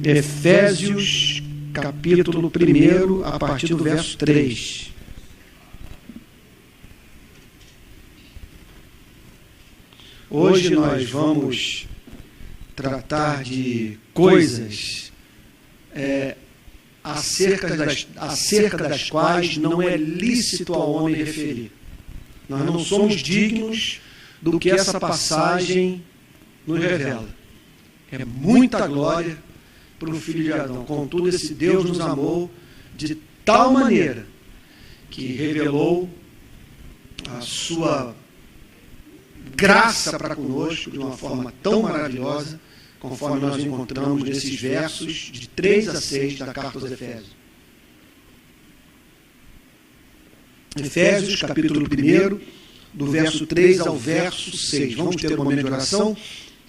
Efésios, capítulo 1, a partir do verso 3. Hoje nós vamos tratar de coisas acerca das quais não é lícito ao homem referir. Nós não somos dignos do que essa passagem nos revela. É muita glória para o Filho de Adão. Contudo, esse Deus nos amou de tal maneira que revelou a sua graça para conosco de uma forma tão maravilhosa, conforme nós encontramos nesses versos de 3 a 6 da carta aos Efésios. Efésios, capítulo 1, do verso 3 ao verso 6. Vamos ter um momento de oração,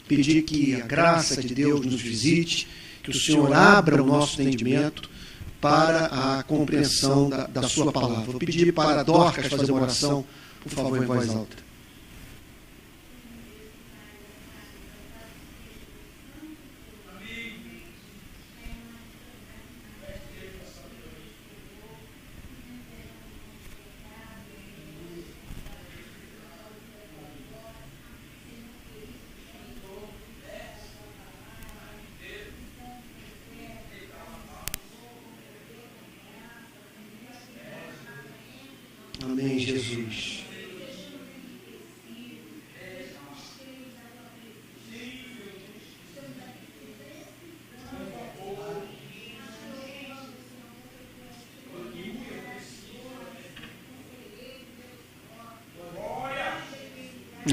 pedir que a graça de Deus nos visite, que o Senhor abra o nosso entendimento para a compreensão da sua palavra. Vou pedir para a Dorcas fazer uma oração, por favor, em voz alta. Amém, Jesus.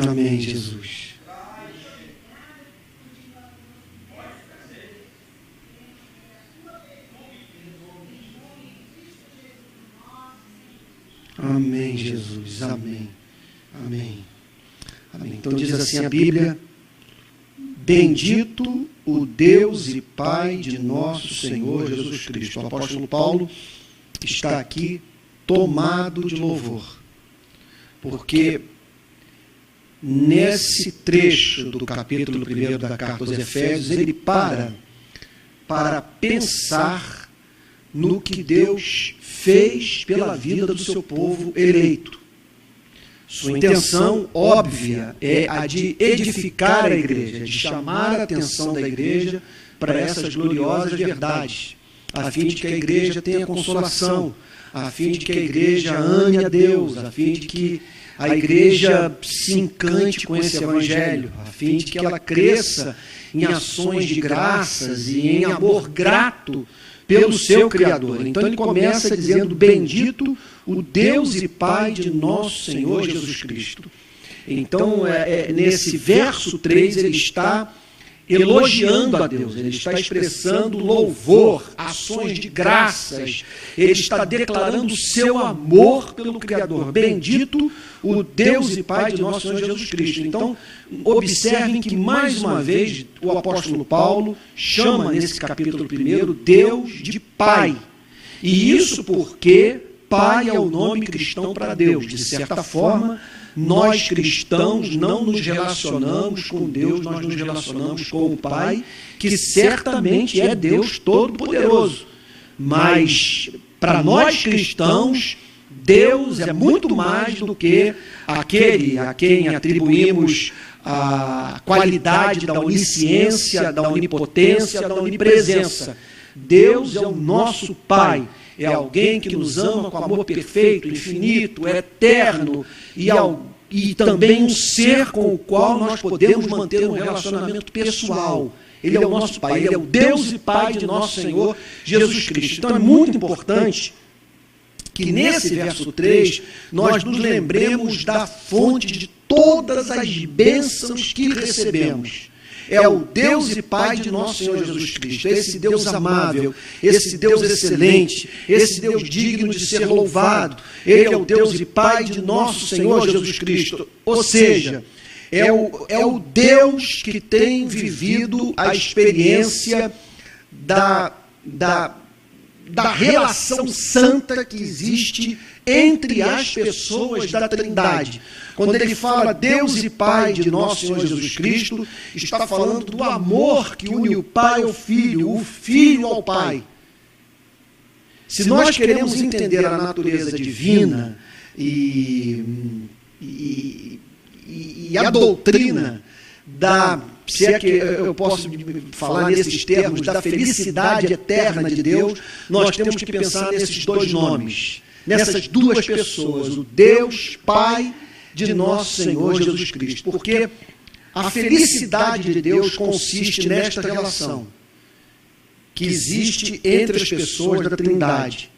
Amém, Jesus. Amém, Jesus. Amém. Amém. Amém. Então diz assim a Bíblia: bendito o Deus e Pai de nosso Senhor Jesus Cristo. O apóstolo Paulo está aqui tomado de louvor, porque nesse trecho do capítulo 1 da carta aos Efésios, ele para pensar no que Deus fez pela vida do seu povo eleito. Sua intenção óbvia é a de edificar a igreja, de chamar a atenção da igreja para essas gloriosas verdades, a fim de que a igreja tenha consolação, a fim de que a igreja ame a Deus, a fim de que a igreja se encante com esse evangelho, a fim de que ela cresça em ações de graças e em amor grato pelo seu Criador. Então ele começa dizendo: bendito o Deus e Pai de nosso Senhor Jesus Cristo. Então, nesse verso 3, ele está elogiando a Deus, ele está expressando louvor, ações de graças, ele está declarando o seu amor pelo Criador. Bendito o Deus e Pai de nosso Senhor Jesus Cristo. Então, observem que, mais uma vez, o apóstolo Paulo chama, nesse capítulo 1, Deus de Pai. E isso porque Pai é o nome cristão para Deus. De certa forma, nós cristãos não nos relacionamos com Deus, nós nos relacionamos com o Pai, que certamente é Deus Todo-Poderoso. Mas, para nós cristãos, Deus é muito mais do que aquele a quem atribuímos a qualidade da onisciência, da onipotência, da onipresença. Deus é o nosso Pai. É alguém que nos ama com amor perfeito, infinito, eterno, e também um ser com o qual nós podemos manter um relacionamento pessoal. Ele é o nosso Pai, Ele é o Deus e Pai de nosso Senhor Jesus Cristo. Então é muito importante que nesse verso 3 nós nos lembremos da fonte de todas as bênçãos que recebemos. É o Deus e Pai de nosso Senhor Jesus Cristo, esse Deus amável, esse Deus excelente, esse Deus digno de ser louvado. Ele é o Deus e Pai de nosso Senhor Jesus Cristo. Ou seja, é o Deus que tem vivido a experiência da relação santa que existe entre as pessoas da Trindade. Quando ele fala Deus e Pai de nosso Senhor Jesus Cristo, está falando do amor que une o Pai ao Filho, o Filho ao Pai. Se nós queremos entender a natureza divina e a doutrina da, se é que eu posso falar nesses termos, da felicidade eterna de Deus, nós temos que pensar nesses dois nomes, nessas duas pessoas, o Deus Pai de nosso Senhor Jesus Cristo, porque a felicidade de Deus consiste nesta relação que existe entre as pessoas da Trindade.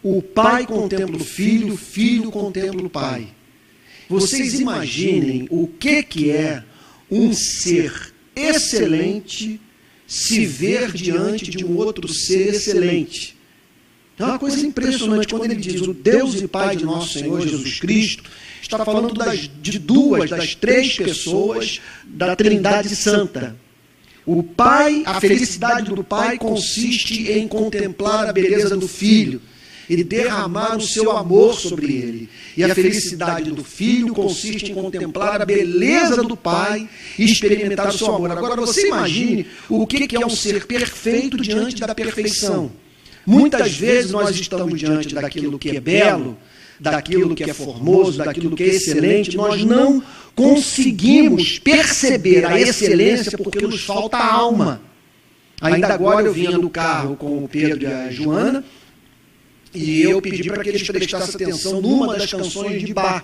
O Pai contempla o Filho, o Filho contempla o Pai. Vocês imaginem o que é um ser excelente se ver diante de um outro ser excelente. É uma coisa impressionante quando ele diz o Deus e Pai de nosso Senhor Jesus Cristo, está falando de duas das três pessoas da Trindade Santa. O Pai, a felicidade do Pai consiste em contemplar a beleza do Filho e derramar o seu amor sobre ele. E a felicidade do Filho consiste em contemplar a beleza do Pai e experimentar o seu amor. Agora você imagine o que é um ser perfeito diante da perfeição. Muitas vezes nós estamos diante daquilo que é belo, daquilo que é formoso, daquilo que é excelente, nós não conseguimos perceber a excelência porque nos falta alma. Ainda agora eu vinha no carro com o Pedro e a Joana e eu pedi para que eles prestassem atenção numa das canções de Bach.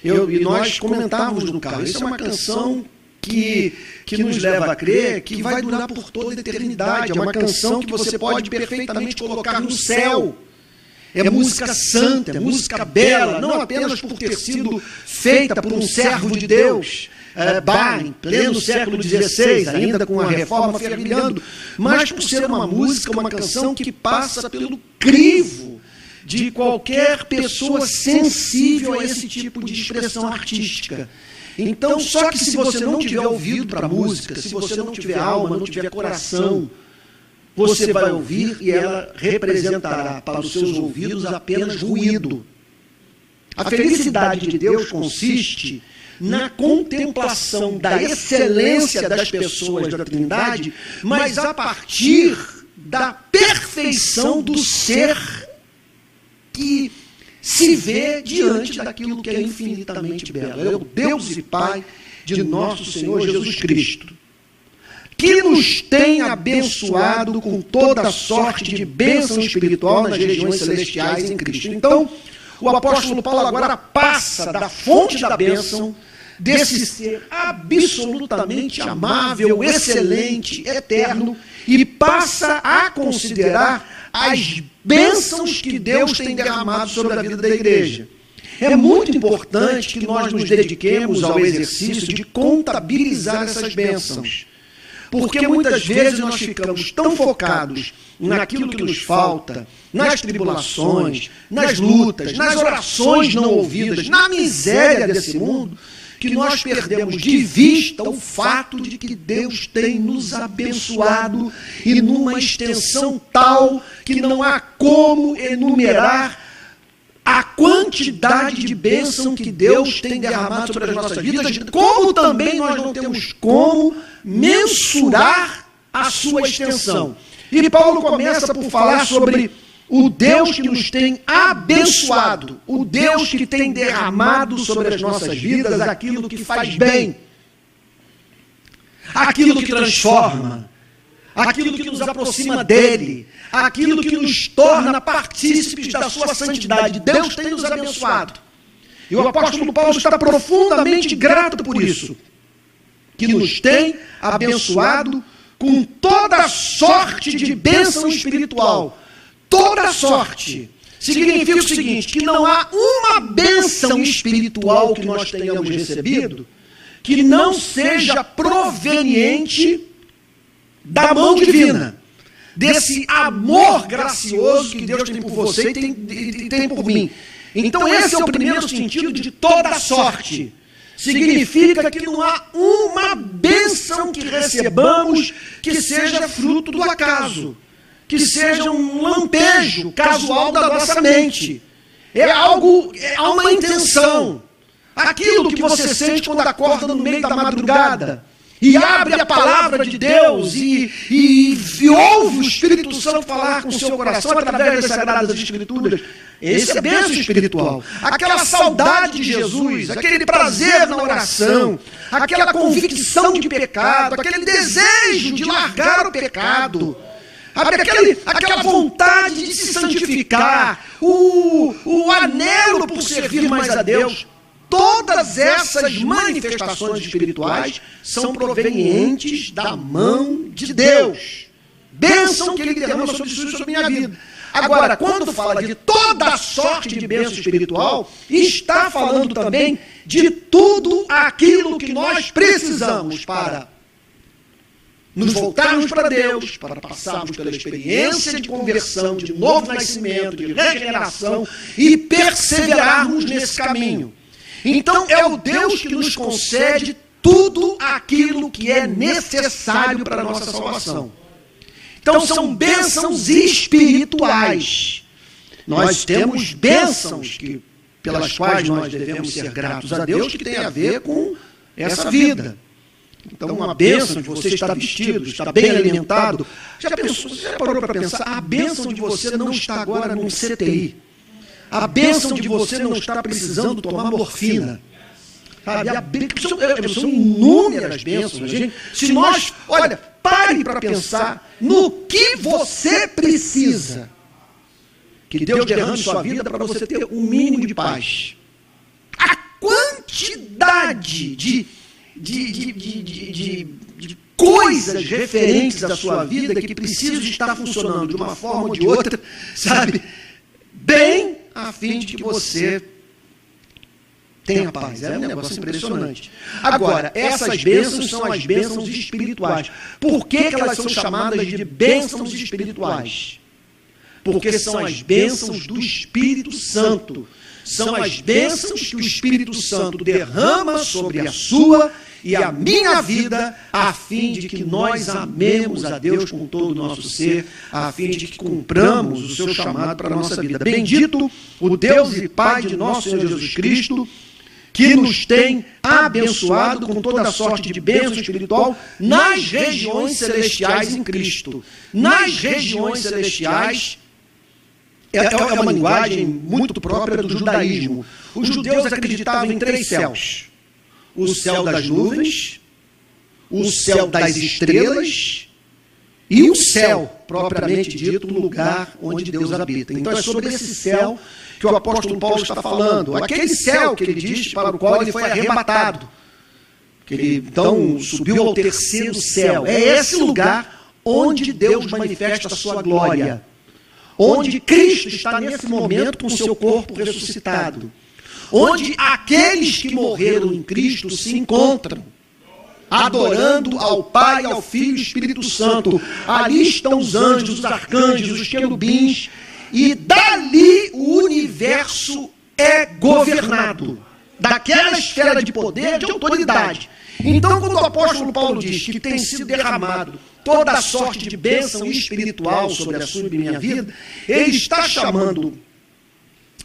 E nós comentávamos no carro, isso é uma canção que nos leva a crer que vai durar por toda a eternidade, é uma canção que você pode perfeitamente colocar no céu. É música santa, é música bela, não apenas por ter sido feita por um servo de Deus, Bach, em pleno século XVI, ainda com a reforma fervilhando, mas por ser uma música, uma canção que passa pelo crivo de qualquer pessoa sensível a esse tipo de expressão artística. Então, só que se você não tiver ouvido para a música, se você não tiver alma, não tiver coração, você vai ouvir e ela representará para os seus ouvidos apenas ruído. A felicidade de Deus consiste na contemplação da excelência das pessoas da Trindade, mas a partir da perfeição do ser que se vê diante daquilo que é infinitamente belo. É o Deus e Pai de nosso Senhor Jesus Cristo, que nos tem abençoado com toda sorte de bênção espiritual nas regiões celestiais em Cristo. Então, o apóstolo Paulo agora passa da fonte da bênção, desse ser absolutamente amável, excelente, eterno, e passa a considerar as bênçãos que Deus tem derramado sobre a vida da igreja. É muito importante que nós nos dediquemos ao exercício de contabilizar essas bênçãos. Porque muitas vezes nós ficamos tão focados naquilo que nos falta, nas tribulações, nas lutas, nas orações não ouvidas, na miséria desse mundo, que nós perdemos de vista o fato de que Deus tem nos abençoado e numa extensão tal que não há como enumerar a quantidade de bênção que Deus tem derramado sobre as nossas vidas, como também nós não temos como mensurar a sua extensão. E Paulo começa por falar sobre o Deus que nos tem abençoado, o Deus que tem derramado sobre as nossas vidas aquilo que faz bem, aquilo que transforma, aquilo que nos aproxima dele, aquilo que nos torna partícipes da sua santidade. Deus tem nos abençoado. E o apóstolo Paulo está profundamente grato por isso, que nos tem abençoado com toda sorte de bênção espiritual. Toda sorte. Significa o seguinte, que não há uma bênção espiritual que nós tenhamos recebido que não seja proveniente da mão divina, desse amor gracioso que Deus tem por você e tem por mim. Então esse é o primeiro sentido de toda sorte. Significa que não há uma bênção que recebamos que seja fruto do acaso, que seja um lampejo casual da nossa mente. há uma intenção. Aquilo que você sente quando acorda no meio da madrugada e abre a palavra de Deus e ouve o Espírito Santo falar com o seu coração através das Sagradas Escrituras. Esse é bênção espiritual. Aquela saudade de Jesus, aquele prazer na oração, aquela convicção de pecado, aquele desejo de largar o pecado, aquela vontade de se santificar, o anelo por servir mais a Deus. Todas essas manifestações espirituais são provenientes da mão de Deus. Bênção que Ele derrama sobre isso e sobre a minha vida. Agora, quando fala de toda sorte de bênção espiritual, está falando também de tudo aquilo que nós precisamos para nos voltarmos para Deus, para passarmos pela experiência de conversão, de novo nascimento, de regeneração e perseverarmos nesse caminho. Então é o Deus que nos concede tudo aquilo que é necessário para a nossa salvação. Então são bênçãos espirituais. Nós temos bênçãos pelas quais nós devemos ser gratos a Deus, que tem a ver com essa vida. Então uma bênção de você estar vestido, estar bem alimentado. Já parou para pensar? A bênção de você não está agora num CTI. A bênção de você não está precisando tomar morfina. Sabe? São inúmeras bênçãos. Se nós, pare para pensar no que você precisa. Que Deus derrame sua vida para você ter um mínimo de paz. A quantidade de coisas referentes à sua vida que precisam estar funcionando de uma forma ou de outra, sabe? Bem a fim de que você tenha paz. É um negócio impressionante. Agora, essas bênçãos são as bênçãos espirituais. Por que elas são chamadas de bênçãos espirituais? Porque são as bênçãos do Espírito Santo. São as bênçãos que o Espírito Santo derrama sobre a sua e a minha vida, a fim de que nós amemos a Deus com todo o nosso ser, a fim de que cumpramos o seu chamado para a nossa vida. Bendito o Deus e Pai de nosso Senhor Jesus Cristo, que nos tem abençoado com toda sorte de bênção espiritual nas regiões celestiais em Cristo. Nas regiões celestiais é uma linguagem muito própria do judaísmo. Os judeus acreditavam em 3 céus. O céu das nuvens, o céu das estrelas e o céu, propriamente dito, o lugar onde Deus habita. Então é sobre esse céu que o apóstolo Paulo está falando. Aquele céu que ele diz para o qual ele foi arrebatado. Que ele então subiu ao 3º céu. É esse lugar onde Deus manifesta a sua glória. Onde Cristo está nesse momento com o seu corpo ressuscitado. Onde aqueles que morreram em Cristo se encontram, adorando ao Pai, ao Filho e ao Espírito Santo. Ali estão os anjos, os arcanjos, os querubins, e dali o universo é governado, daquela esfera de poder, de autoridade. Então, quando o apóstolo Paulo diz que tem sido derramado toda a sorte de bênção espiritual sobre a sua e minha vida, ele está chamando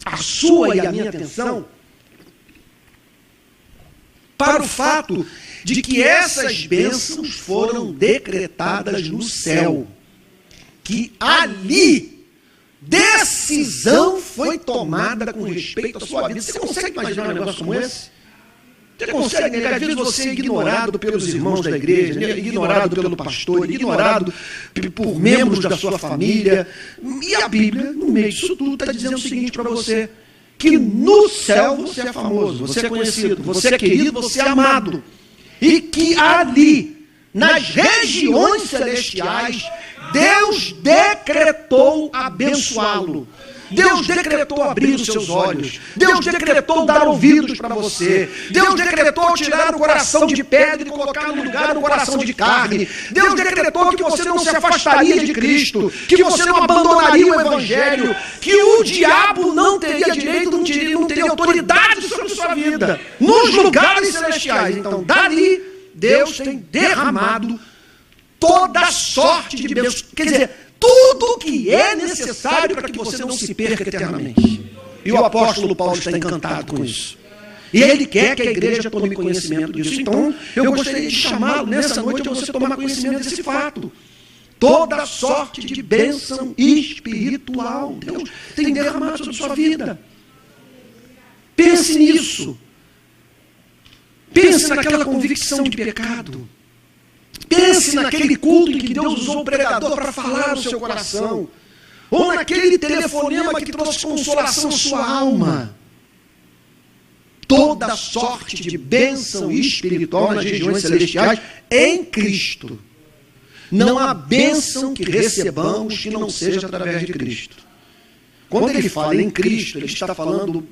a sua e a minha atenção para o fato de que essas bênçãos foram decretadas no céu. Que ali decisão foi tomada com respeito à sua vida. Você consegue imaginar um negócio como esse? Você consegue, às vezes você é ignorado pelos irmãos da igreja, ignorado pelo pastor, ignorado por membros da sua família. E a Bíblia, no meio disso tudo, está dizendo o seguinte para você: que no céu você é famoso, você é conhecido, você é querido, você é amado. E que ali, nas regiões celestiais, Deus decretou abençoá-lo. Deus decretou abrir os seus olhos. Deus decretou dar ouvidos para você. Deus decretou tirar o coração de pedra e colocar no lugar um coração de carne. Deus decretou que você não se afastaria de Cristo, que você não abandonaria o Evangelho, que o diabo não teria direito, não teria autoridade sobre a sua vida, nos lugares celestiais. Então, dali, Deus tem derramado toda sorte de bênçãos. Quer dizer, tudo que é necessário para que você não se perca eternamente. E o apóstolo Paulo está encantado com isso. E ele quer que a igreja tome conhecimento disso. Então, eu gostaria de chamá-lo nessa noite a você tomar conhecimento desse fato. Toda sorte de bênção espiritual Deus tem derramado sobre sua vida. Pense nisso. Pense naquela convicção de pecado. Pense naquele culto em que Deus usou o pregador para falar no seu coração. Ou naquele telefonema que trouxe consolação à sua alma. Toda sorte de bênção espiritual nas regiões celestiais em Cristo. Não há bênção que recebamos que não seja através de Cristo. Quando ele fala em Cristo, ele está falando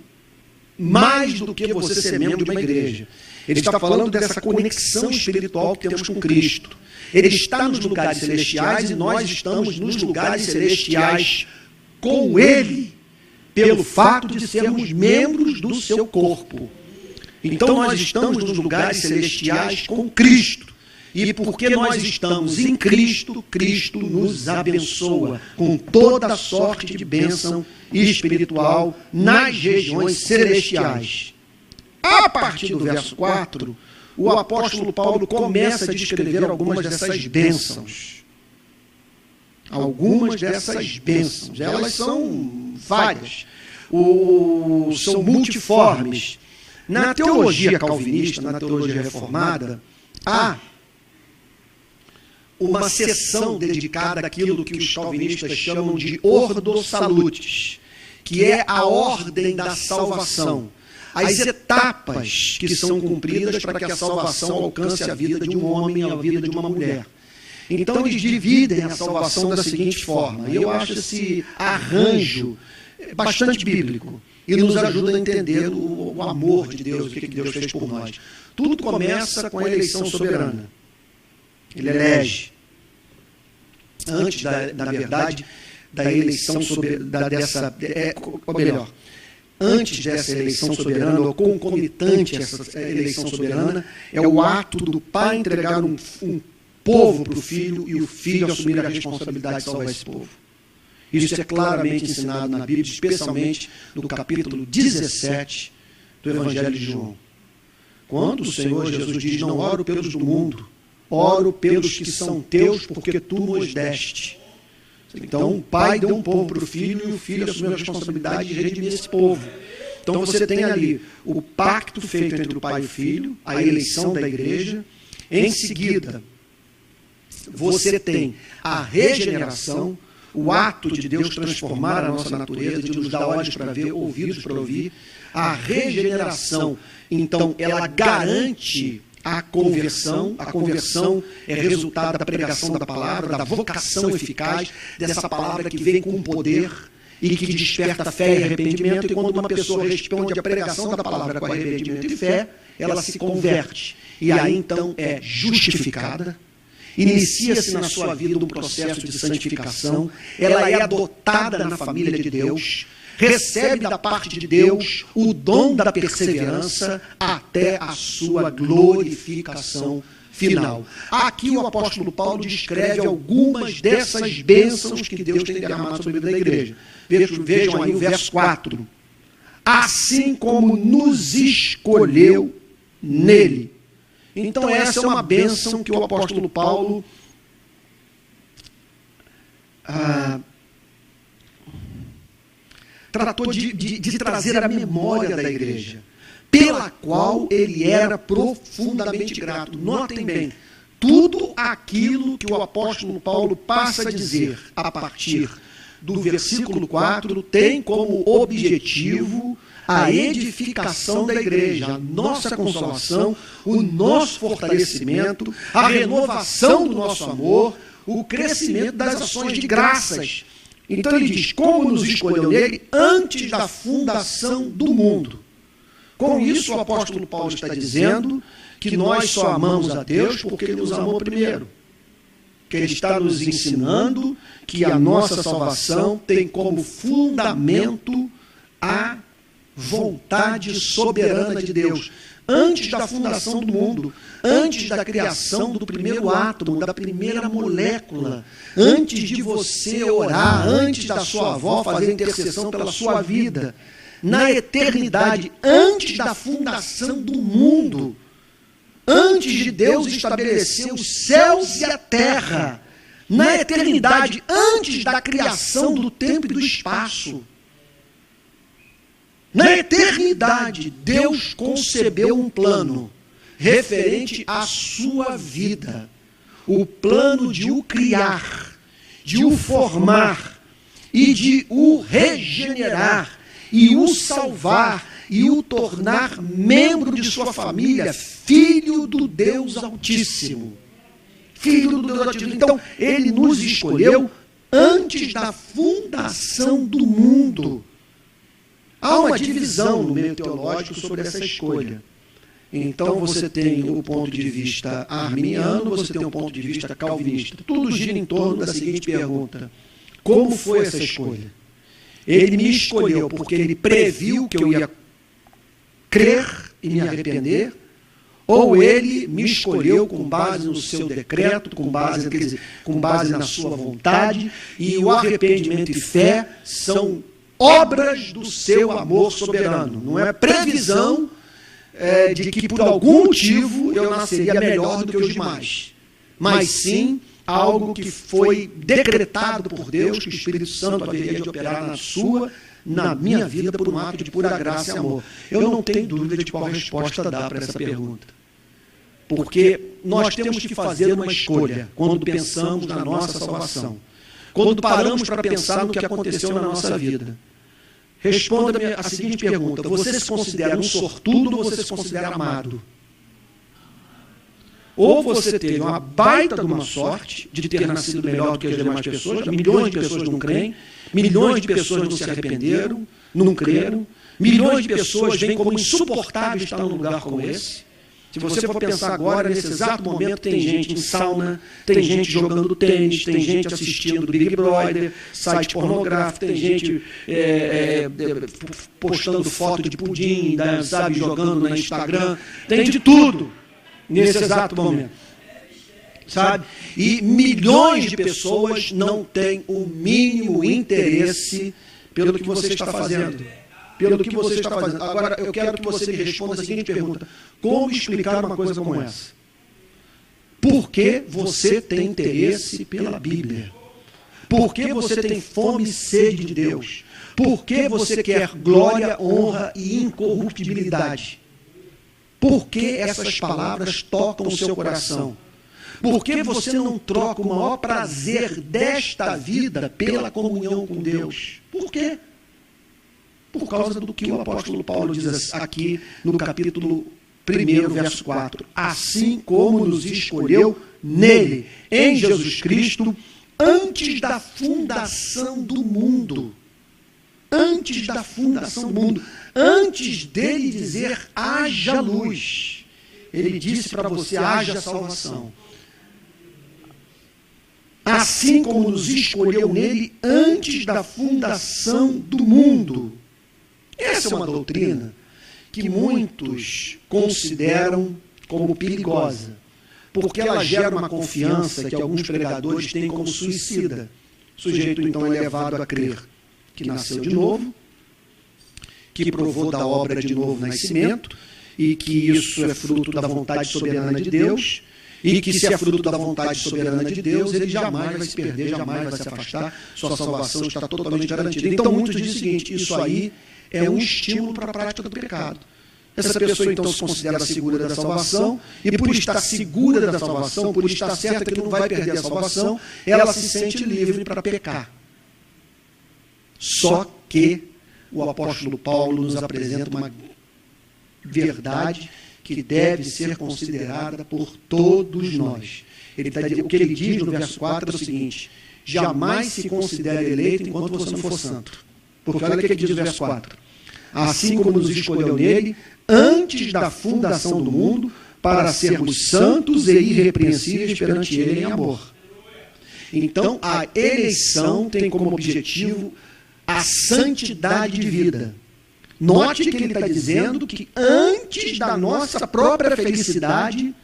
mais do que você ser membro de uma igreja. Ele está falando dessa conexão espiritual que temos com Cristo. Ele está nos lugares celestiais e nós estamos nos lugares celestiais com Ele, pelo fato de sermos membros do seu corpo. Então nós estamos nos lugares celestiais com Cristo. E porque nós estamos em Cristo, Cristo nos abençoa com toda sorte de bênção espiritual nas regiões celestiais. A partir do verso 4, o apóstolo Paulo começa a descrever algumas dessas bênçãos. Algumas dessas bênçãos. Elas são várias. São multiformes. Na teologia calvinista, na teologia reformada, há uma seção dedicada àquilo que os calvinistas chamam de Ordo Salutis, que é a ordem da salvação. As etapas que são cumpridas para que a salvação alcance a vida de um homem e a vida de uma mulher. Então eles dividem a salvação da seguinte forma, e eu acho esse arranjo bastante bíblico, e nos ajuda a entender o amor de Deus, o que Deus fez por nós. Tudo começa com a eleição soberana. Ele elege. Antes, na verdade, da eleição antes dessa eleição soberana, ou concomitante a essa eleição soberana, é o ato do pai entregar um povo para o filho e o filho assumir a responsabilidade de salvar esse povo. Isso é claramente ensinado na Bíblia, especialmente no capítulo 17 do Evangelho de João. Quando o Senhor Jesus diz, não oro pelos do mundo, oro pelos que são teus, porque tu nos deste. Então, o pai deu um povo para o filho e o filho assumiu a responsabilidade de redimir esse povo. Então, você tem ali o pacto feito entre o pai e o filho, a eleição da igreja. Em seguida, você tem a regeneração, o ato de Deus transformar a nossa natureza, de nos dar olhos para ver, ouvidos para ouvir. A regeneração, então, ela garante a conversão é resultado da pregação da palavra, da vocação eficaz, dessa palavra que vem com poder e que desperta fé e arrependimento, e quando uma pessoa responde à pregação da palavra com arrependimento e fé, ela se converte, e aí então é justificada, inicia-se na sua vida um processo de santificação, ela é adotada na família de Deus, recebe da parte de Deus o dom da perseverança até a sua glorificação final. Aqui o apóstolo Paulo descreve algumas dessas bênçãos que Deus tem derramado sobre a vida da igreja. Vejam aí o verso 4. Assim como nos escolheu nele. Então essa é uma bênção que o apóstolo Paulo tratou de trazer à memória da igreja, pela qual ele era profundamente grato. Notem bem, tudo aquilo que o apóstolo Paulo passa a dizer a partir do versículo 4 tem como objetivo a edificação da igreja, a nossa consolação, o nosso fortalecimento, a renovação do nosso amor, o crescimento das ações de graças. Então ele diz, como nos escolheu nele antes da fundação do mundo. Com isso o apóstolo Paulo está dizendo que nós só amamos a Deus porque ele nos amou primeiro. Que ele está nos ensinando que a nossa salvação tem como fundamento a vontade soberana de Deus. Antes da fundação do mundo, antes da criação do primeiro átomo, da primeira molécula, antes de você orar, antes da sua avó fazer intercessão pela sua vida, na eternidade, antes da fundação do mundo, antes de Deus estabelecer os céus e a terra, na eternidade, antes da criação do tempo e do espaço. Na eternidade, Deus concebeu um plano referente à sua vida. O plano de o criar, de o formar e de o regenerar e o salvar e o tornar membro de sua família, filho do Deus Altíssimo. Filho do Deus Altíssimo. Então, ele nos escolheu antes da fundação do mundo. Há uma divisão no meio teológico sobre essa escolha. Então você tem o ponto de vista arminiano, você tem o ponto de vista calvinista. Tudo gira em torno da seguinte pergunta: como foi essa escolha? Ele me escolheu porque ele previu que eu ia crer e me arrepender? Ou ele me escolheu com base no seu decreto, com base na sua vontade, e o arrependimento e fé são obras do seu amor soberano? Não é previsão de que por algum motivo eu nasceria melhor do que os demais, mas sim algo que foi decretado por Deus, que o Espírito Santo haveria de operar na minha vida por um ato de pura graça e amor. Eu não tenho dúvida de qual resposta dá para essa pergunta, porque nós temos que fazer uma escolha quando pensamos na nossa salvação, quando paramos para pensar no que aconteceu na nossa vida. Responda-me a seguinte pergunta: você se considera um sortudo ou você se considera amado? Ou você teve uma baita de uma sorte de ter nascido melhor do que as demais pessoas, milhões de pessoas não creem, milhões de pessoas não se arrependeram, não creram, milhões de pessoas veem como insuportável estar num lugar como esse. Se você for pensar agora, nesse exato momento, tem gente em sauna, tem gente jogando tênis, tem gente assistindo Big Brother, site pornográfico, tem gente postando foto de pudim, sabe, jogando no Instagram, tem de tudo nesse exato momento, sabe? E milhões de pessoas não têm o mínimo interesse pelo que você está fazendo. Pelo que você está fazendo. Agora, eu quero que você me responda a seguinte pergunta: como explicar uma coisa como essa? Por que você tem interesse pela Bíblia? Por que você tem fome e sede de Deus? Por que você quer glória, honra e incorruptibilidade? Por que essas palavras tocam o seu coração? Por que você não troca o maior prazer desta vida pela comunhão com Deus? Por quê? Por causa do que o apóstolo Paulo diz aqui no capítulo 1, verso 4. Assim como nos escolheu nele, em Jesus Cristo, antes da fundação do mundo. Antes da fundação do mundo. Antes dele dizer, haja luz. Ele disse para você, haja salvação. Assim como nos escolheu nele, antes da fundação do mundo. Essa é uma doutrina que muitos consideram como perigosa, porque ela gera uma confiança que alguns pregadores têm como suicida. O sujeito então é levado a crer que nasceu de novo, que provou da obra de novo nascimento, e que isso é fruto da vontade soberana de Deus, e que se é fruto da vontade soberana de Deus, ele jamais vai se perder, jamais vai se afastar, sua salvação está totalmente garantida. Então muitos dizem o seguinte: isso aí é um estímulo para a prática do pecado. Essa pessoa então se considera segura da salvação, e por estar segura da salvação, por estar certa que não vai perder a salvação, ela se sente livre para pecar. Só que o apóstolo Paulo nos apresenta uma verdade que deve ser considerada por todos nós. O que ele diz no verso 4 é o seguinte: jamais se considere eleito enquanto você não for santo. Porque olha o que ele diz no verso 4. Assim como nos escolheu nele, antes da fundação do mundo, para sermos santos e irrepreensíveis perante ele em amor. Então, a eleição tem como objetivo a santidade de vida. Note que ele está dizendo que antes da nossa própria felicidade,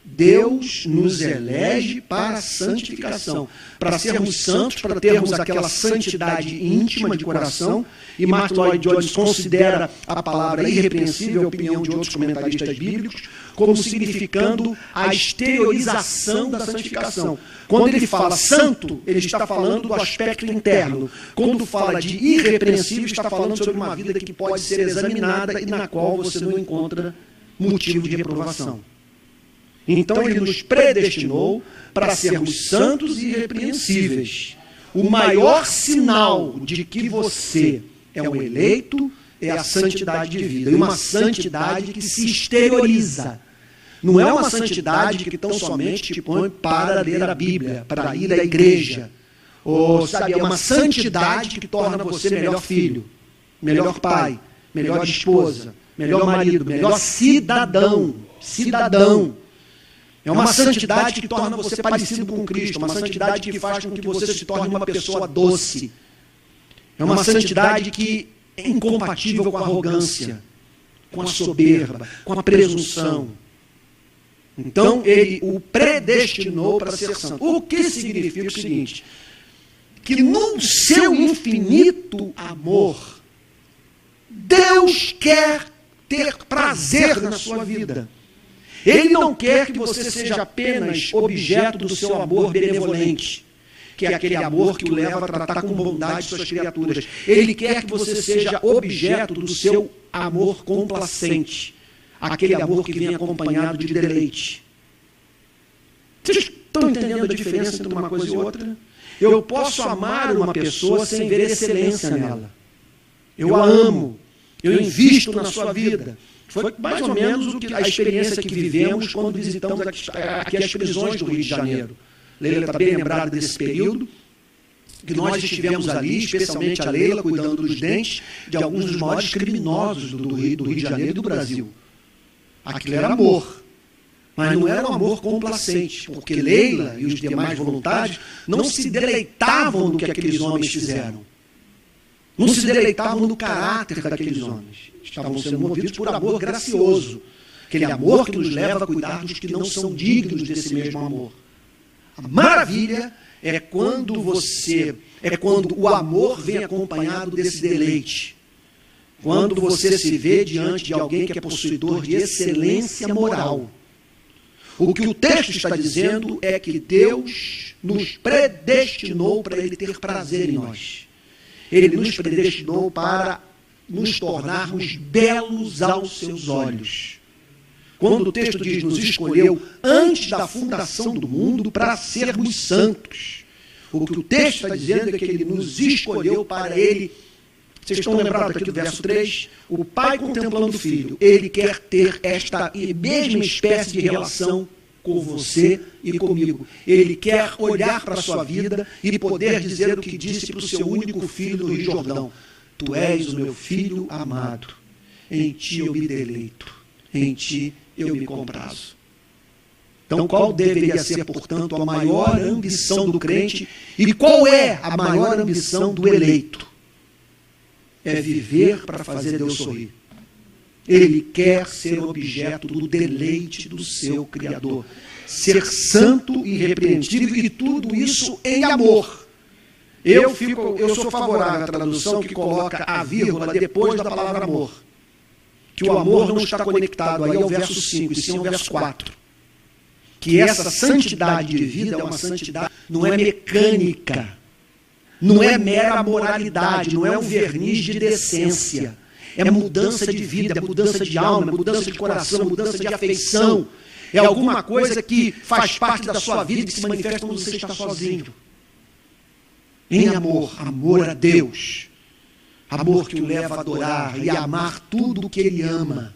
Deus nos elege para a santificação, para sermos santos, para termos aquela santidade íntima de coração. E Martin Lloyd Jones considera a palavra irrepreensível, a opinião de outros comentaristas bíblicos, como significando a exteriorização da santificação. Quando ele fala santo, ele está falando do aspecto interno. Quando fala de irrepreensível, está falando sobre uma vida que pode ser examinada e na qual você não encontra motivo de reprovação. Então ele nos predestinou para sermos santos e irrepreensíveis. O maior sinal de que você é um eleito é a santidade de vida. E uma santidade que se exterioriza. Não é uma santidade que tão somente te põe para ler a Bíblia, para ir à igreja. Ou, sabe, é uma santidade que torna você melhor filho, melhor pai, melhor esposa, melhor marido, melhor cidadão. Cidadão. É uma santidade que torna você parecido com Cristo, uma santidade que faz com que você se torne uma pessoa doce. É uma santidade que é incompatível com a arrogância, com a soberba, com a presunção. Então, ele o predestinou para ser santo. O que significa o seguinte, que no seu infinito amor, Deus quer ter prazer na sua vida. Ele não quer que você seja apenas objeto do seu amor benevolente, que é aquele amor que o leva a tratar com bondade suas criaturas. Ele quer que você seja objeto do seu amor complacente, aquele amor que vem acompanhado de deleite. Vocês estão entendendo a diferença entre uma coisa e outra? Eu posso amar uma pessoa sem ver excelência nela. Eu a amo, eu invisto na sua vida. Foi mais ou menos a experiência que vivemos quando visitamos aqui as prisões do Rio de Janeiro. Leila está bem lembrada desse período, que nós estivemos ali, especialmente a Leila, cuidando dos dentes de alguns dos maiores criminosos do Rio de Janeiro e do Brasil. Aquilo era amor, mas não era um amor complacente, porque Leila e os demais voluntários não se deleitavam no que aqueles homens fizeram. Não se deleitavam no caráter daqueles homens. Estavam sendo movidos por amor gracioso. Aquele amor que nos leva a cuidar dos que não são dignos desse mesmo amor. A maravilha é quando o amor vem acompanhado desse deleite. Quando você se vê diante de alguém que é possuidor de excelência moral. O que o texto está dizendo é que Deus nos predestinou para Ele ter prazer em nós. Ele nos predestinou para nos tornarmos belos aos seus olhos. Quando o texto diz, nos escolheu antes da fundação do mundo para sermos santos. O que o texto está dizendo é que Ele nos escolheu para Ele. Vocês estão lembrados aqui do verso 3? O pai contemplando o filho. Ele quer ter esta mesma espécie de relação com você e comigo. Ele quer olhar para a sua vida e poder dizer o que disse para o seu único filho no Rio Jordão. Tu és o meu filho amado. Em ti eu me deleito. Em ti eu me comprazo. Então, qual deveria ser, portanto, a maior ambição do crente? E qual é a maior ambição do eleito? É viver para fazer Deus sorrir. Ele quer ser objeto do deleite do seu Criador. Ser santo e irrepreensível, e tudo isso em amor. Eu sou favorável à tradução que coloca a vírgula depois da palavra amor. Que o amor não está conectado aí ao verso 5, e sim ao verso 4. Que essa santidade de vida é uma santidade, não é mecânica. Não é mera moralidade, não é um verniz de decência. É mudança de vida, é mudança de alma, é mudança de coração, é mudança de afeição. É alguma coisa que faz parte da sua vida e que se manifesta quando você está sozinho. Em amor, amor a Deus. Amor que o leva a adorar e a amar tudo o que Ele ama.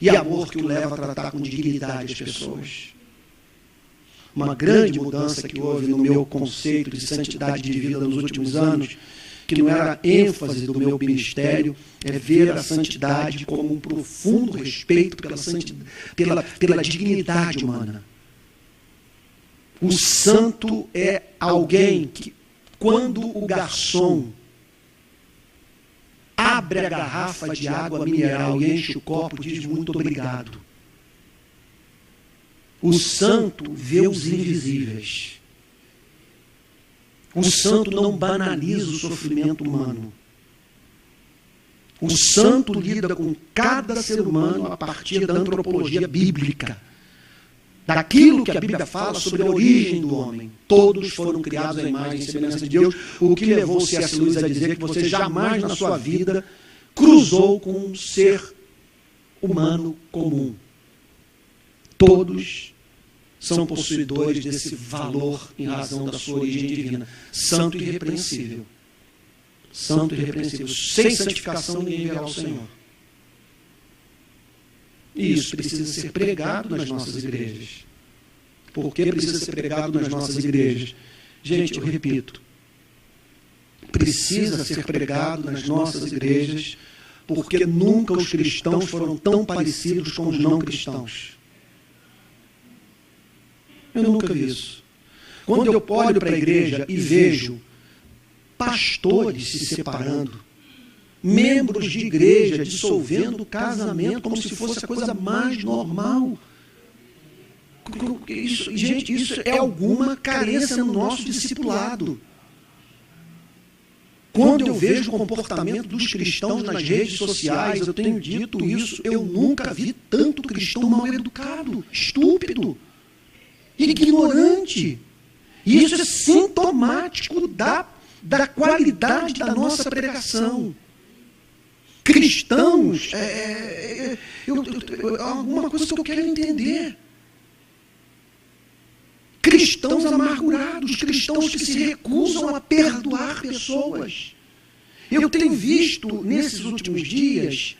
E amor que o leva a tratar com dignidade as pessoas. Uma grande mudança que houve no meu conceito de santidade de vida nos últimos anos, que não era a ênfase do meu ministério, é ver a santidade como um profundo respeito pela dignidade humana. O santo é alguém que, quando o garçom abre a garrafa de água mineral e enche o copo, diz muito obrigado. O santo vê os invisíveis. O santo não banaliza o sofrimento humano. O santo lida com cada ser humano a partir da antropologia bíblica. Daquilo que a Bíblia fala sobre a origem do homem. Todos foram criados à imagem e semelhança de Deus, o que levou C.S. Lewis a dizer que você jamais na sua vida cruzou com um ser humano comum. Todos são possuidores desse valor em razão da sua origem divina. Santo e irrepreensível. Santo e irrepreensível. Sem santificação ninguém verá o Senhor. E isso precisa ser pregado nas nossas igrejas. Por que precisa ser pregado nas nossas igrejas? Gente, eu repito. Precisa ser pregado nas nossas igrejas, porque nunca os cristãos foram tão parecidos com os não cristãos. Eu nunca vi isso. Quando eu olho para a igreja e vejo pastores se separando, membros de igreja dissolvendo o casamento como se fosse a coisa mais normal. Gente, isso é alguma carência no nosso discipulado. Quando eu vejo o comportamento dos cristãos nas redes sociais, eu tenho dito isso, eu nunca vi tanto cristão mal educado, estúpido, ignorante. E isso é sintomático da qualidade da nossa pregação. Cristãos, alguma coisa que eu quero entender. Cristãos amargurados, cristãos que se recusam a perdoar pessoas. Eu tenho visto, nesses últimos dias,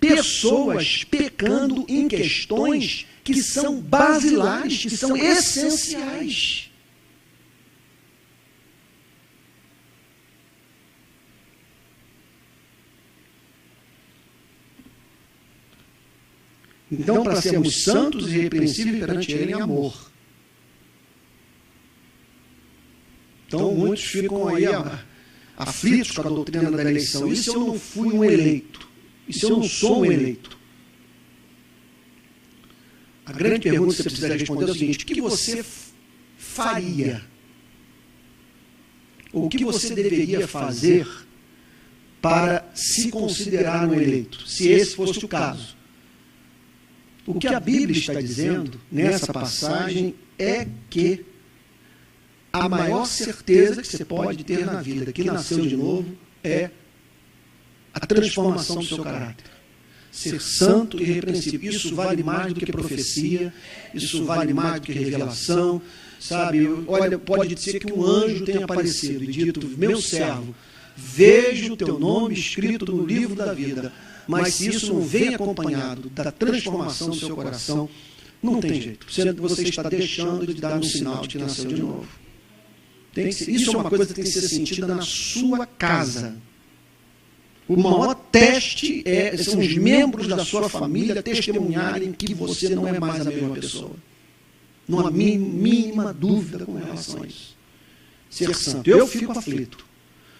pessoas pecando em questões que são basilares, que são essenciais. Então, para sermos santos e irrepreensíveis perante Ele em amor. Então, muitos ficam aí aflitos com a doutrina da eleição. E se eu não fui um eleito? E se eu não sou um eleito? A grande pergunta que você precisa responder é o seguinte: o que você faria? Ou o que você deveria fazer para se considerar um eleito? Se esse fosse o caso. O que a Bíblia está dizendo nessa passagem é que a maior certeza que você pode ter na vida, que nasceu de novo, é a transformação do seu caráter. Ser santo e irrepreensível. Isso vale mais do que profecia, isso vale mais do que revelação. Sabe, olha, pode ser que um anjo tenha aparecido e dito: meu servo, vejo o teu nome escrito no livro da vida. Mas se isso não vem acompanhado da transformação do seu coração, não tem jeito. Você está deixando de dar um sinal de que nasceu de novo. Isso é uma coisa que tem que ser sentida na sua casa. O maior teste são os membros da sua família testemunharem que você não é mais a mesma pessoa. Não há mínima dúvida com relação a isso. Ser santo. Eu fico aflito.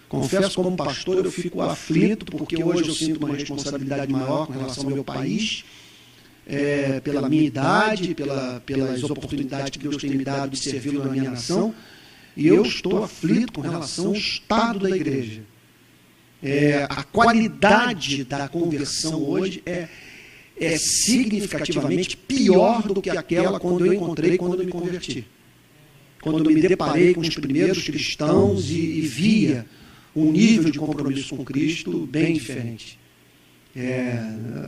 Confesso, como pastor, eu fico aflito, porque hoje eu sinto uma responsabilidade maior com relação ao meu país, pela minha idade, pelas oportunidades que Deus tem me dado de servi-lo na minha nação, e eu estou aflito com relação ao estado da igreja. A qualidade da conversão hoje é significativamente pior do que aquela quando eu encontrei, quando eu me converti. Quando eu me deparei com os primeiros cristãos e via um nível de compromisso com Cristo bem diferente.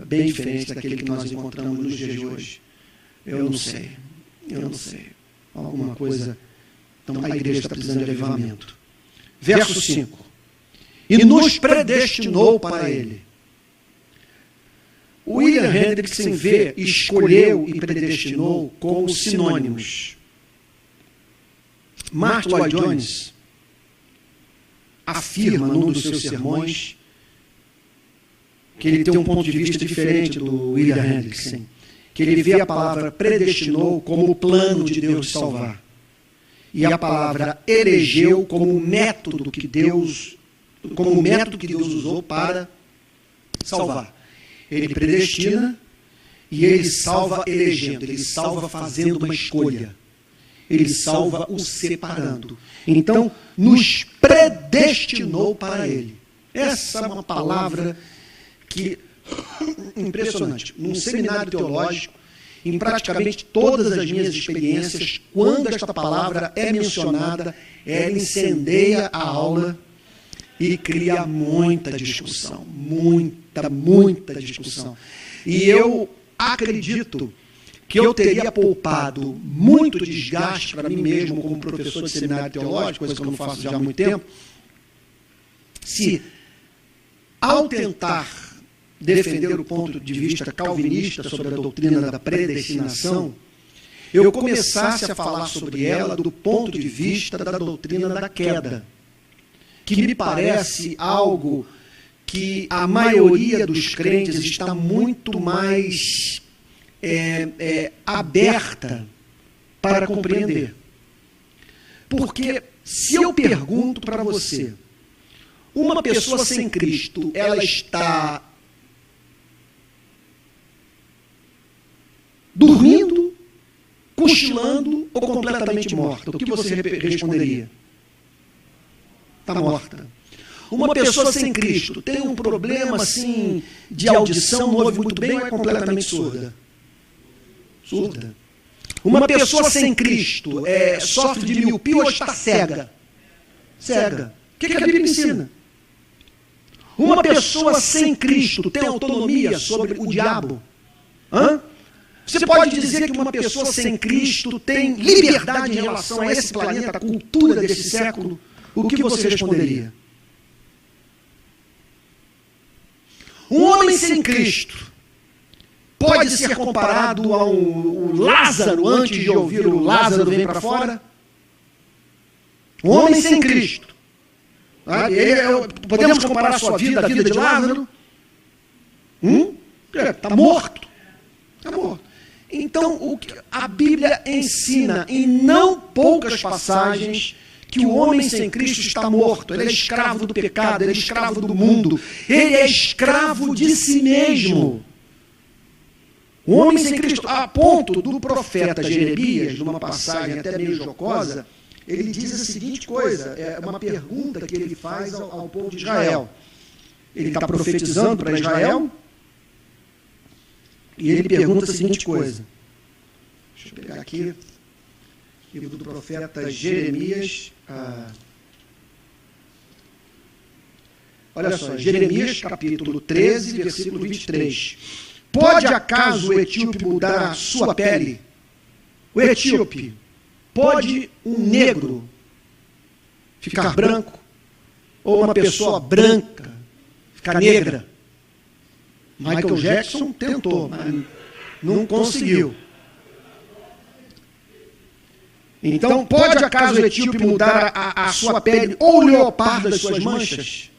Bem diferente daquele que nós encontramos nos dias de hoje. Eu não sei. Alguma coisa. Então a igreja está precisando de avivamento. Verso 5. E nos predestinou para Ele. O William Hendrickson vê escolheu e predestinou como sinônimos. Martin Lloyd Jones afirma num dos seus sermões que ele tem um ponto de vista diferente do William Hendrickson, que ele vê a palavra predestinou como o plano de Deus de salvar, e a palavra elegeu como o método que Deus usou para salvar. Ele predestina E ele salva elegendo, ele salva fazendo uma escolha. Ele salva o separando. Então, nos predestinou para ele. Essa é uma palavra que, impressionante. Num seminário teológico, em praticamente todas as minhas experiências, quando esta palavra é mencionada, ela incendeia a aula e cria muita discussão. Muita discussão. E eu acredito que eu teria poupado muito desgaste para mim mesmo como professor de seminário teológico, coisa que eu não faço já há muito tempo, se, ao tentar defender o ponto de vista calvinista sobre a doutrina da predestinação, eu começasse a falar sobre ela do ponto de vista da doutrina da queda, que me parece algo que a maioria dos crentes está muito mais aberta para compreender. Porque se eu pergunto para você, uma pessoa sem Cristo, ela está dormindo, cochilando ou completamente morta? O que você responderia? Está morta. Uma pessoa sem Cristo tem um problema assim de audição, não ouve muito bem ou é completamente surda? Surda. Uma pessoa sem Cristo sofre de miopia ou está cega? Cega. O que a Bíblia ensina? Uma pessoa sem Cristo tem autonomia sobre o diabo? Você pode dizer que uma pessoa sem Cristo tem liberdade em relação a esse planeta, a cultura desse século? O que você responderia? Um homem sem Cristo pode ser comparado a um Lázaro, antes de ouvir o Lázaro vem para fora? Um homem sem Cristo. Podemos comparar a sua vida, a vida de Lázaro? Está morto. Está morto. Então, o que a Bíblia ensina em não poucas passagens, que o homem sem Cristo está morto, ele é escravo do pecado, ele é escravo do mundo, ele é escravo de si mesmo. O homem sem Cristo, a ponto do profeta Jeremias, numa passagem até meio jocosa, ele diz a seguinte coisa, é uma pergunta que ele faz ao povo de Israel. Ele está profetizando para Israel, e ele pergunta a seguinte coisa. Deixa eu pegar aqui, livro do profeta Jeremias. Olha só, Jeremias capítulo 13, versículo 23. Pode acaso o etíope mudar a sua pele? O etíope, pode um negro ficar branco? Ou uma pessoa branca ficar negra? Michael Jackson tentou, mas não conseguiu. Então, pode acaso o etíope mudar a sua pele ou o leopardo as suas manchas?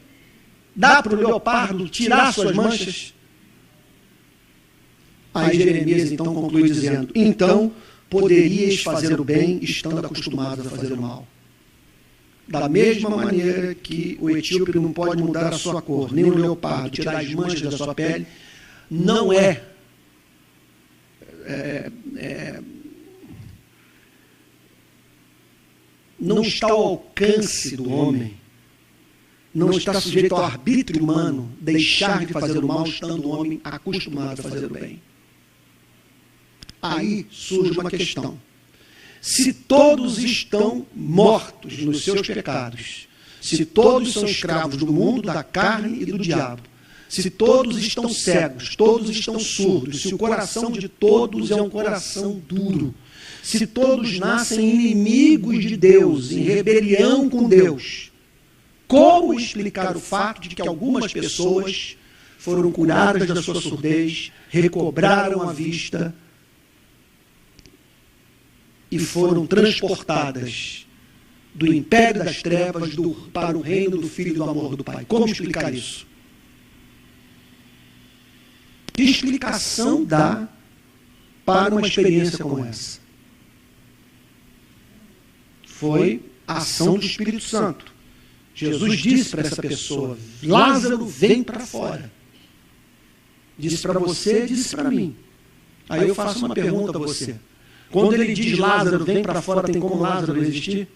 Dá para o leopardo tirar suas manchas? Aí Jeremias então conclui dizendo, então poderíeis fazer o bem estando acostumados a fazer o mal. Da mesma maneira que o etíope não pode mudar a sua cor, nem o leopardo tirar as manchas da sua pele, não não está ao alcance do homem, não está sujeito ao arbítrio humano deixar de fazer o mal, estando o homem acostumado a fazer o bem. Aí surge uma questão. Se todos estão mortos nos seus pecados, se todos são escravos do mundo, da carne e do diabo, se todos estão cegos, todos estão surdos, se o coração de todos é um coração duro, se todos nascem inimigos de Deus, em rebelião com Deus, como explicar o fato de que algumas pessoas foram curadas da sua surdez, recobraram a vista e foram transportadas do império das trevas para o reino do Filho e do amor do Pai? Como explicar isso? Que explicação dá para uma experiência como essa? Foi a ação do Espírito Santo. Jesus disse para essa pessoa, Lázaro, vem para fora. Disse para você, disse para mim. Aí eu faço uma pergunta a você. Quando ele diz Lázaro, vem para fora, tem como Lázaro resistir?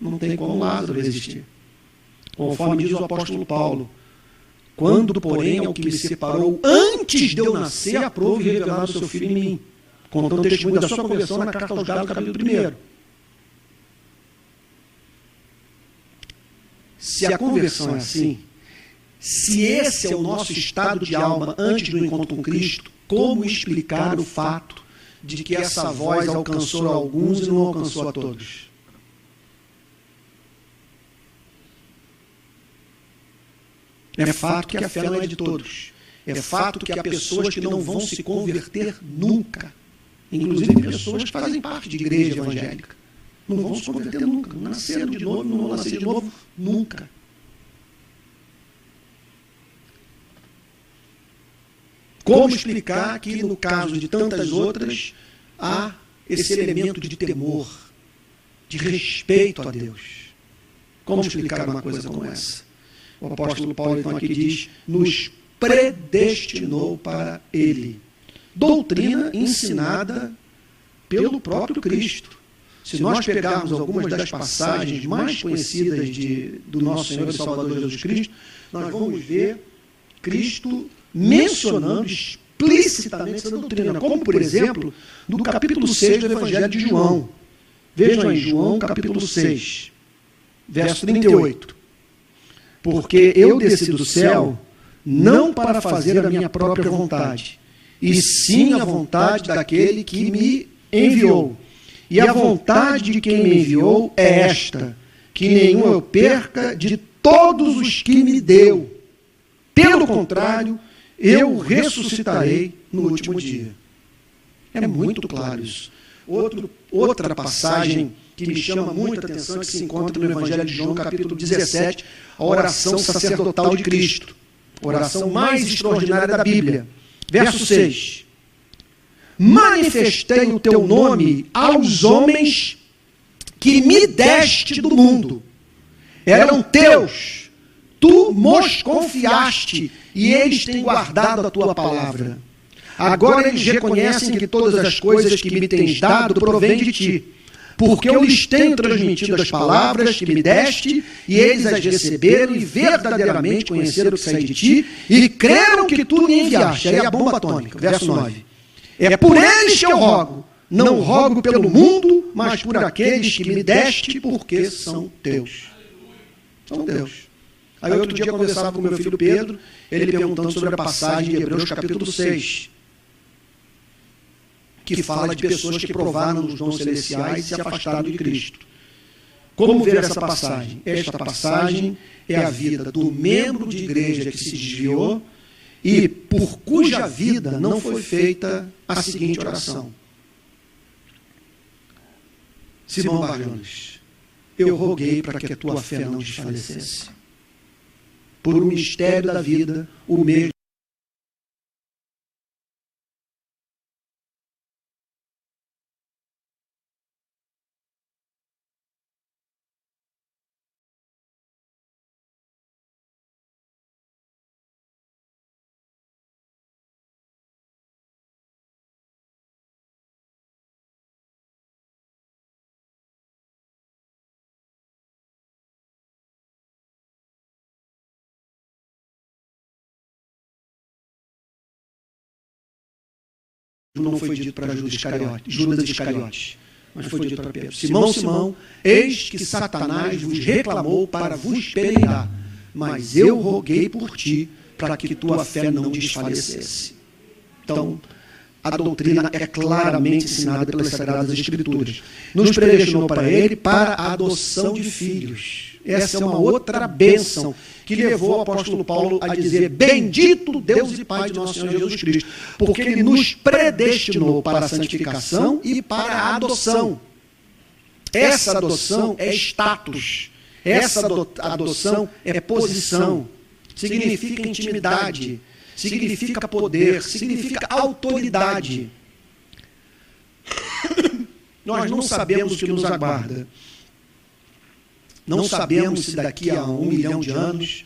Não tem como Lázaro resistir. Conforme diz o apóstolo Paulo, quando, porém, ao que me separou antes de eu nascer, aprove revelar o seu filho em mim. Contando o testemunho da sua conversão na carta aos Gálatas, capítulo 1. Se a conversão é assim, se esse é o nosso estado de alma antes do encontro com Cristo, como explicar o fato de que essa voz alcançou a alguns e não alcançou a todos? É fato que a fé não é de todos. É fato que há pessoas que não vão se converter nunca. Inclusive pessoas que fazem parte de igreja evangélica. Não vão se converter nunca. Não nasceram de novo, não vão nascer de novo nunca. Como explicar que, no caso de tantas outras, há esse elemento de temor, de respeito a Deus? Como explicar uma coisa como essa? O apóstolo Paulo, então, aqui diz, nos predestinou para Ele. Doutrina ensinada pelo próprio Cristo. Se nós pegarmos algumas das passagens mais conhecidas do nosso Senhor e Salvador Jesus Cristo, nós vamos ver Cristo mencionando explicitamente essa doutrina, como, por exemplo, no capítulo 6 do Evangelho de João. Vejam aí, João, capítulo 6, verso 38. Porque eu desci do céu não para fazer a minha própria vontade, e sim a vontade daquele que me enviou. E a vontade de quem me enviou é esta, que nenhum eu perca de todos os que me deu. Pelo contrário, eu ressuscitarei no último dia. É muito claro isso. Outra passagem que me chama muita atenção, que se encontra no Evangelho de João, capítulo 17, a oração sacerdotal de Cristo. Oração mais extraordinária da Bíblia. Verso 6. Manifestei o teu nome aos homens que me deste do mundo. Eram teus, tu mos confiaste, e eles têm guardado a tua palavra. Agora eles reconhecem que todas as coisas que me tens dado provêm de ti, porque eu lhes tenho transmitido as palavras que me deste, e eles as receberam e verdadeiramente conheceram que saí de ti, e creram que tu me enviaste. Aí a bomba atômica, verso 9. É por eles que eu rogo, não rogo pelo mundo, mas por aqueles que me deste, porque são teus. São teus. Aí outro dia eu conversava com meu filho Pedro, ele perguntando sobre a passagem de Hebreus capítulo 6, que fala de pessoas que provaram os dons celestiais e se afastaram de Cristo. Como ver essa passagem? Esta passagem é a vida do membro de igreja que se desviou e por cuja vida não foi feita a seguinte oração. Simão Barjonas, eu roguei para que a tua fé não desfalecesse. Por um mistério da vida, o mesmo não foi dito para Judas Iscariotes, mas foi dito para Pedro. Simão, Simão, eis que Satanás vos reclamou para vos peneirar, mas eu roguei por ti, para que tua fé não desfalecesse. Então, a doutrina é claramente ensinada pelas Sagradas Escrituras. Nos predestinou para Ele para a adoção de filhos. Essa é uma outra bênção que levou o apóstolo Paulo a dizer: bendito Deus e Pai de nosso Senhor Jesus Cristo, porque Ele nos predestinou para a santificação e para a adoção. Essa adoção é status, essa adoção é posição, significa intimidade, significa poder, significa autoridade. Nós não sabemos o que nos aguarda. Não sabemos se daqui a 1 milhão de anos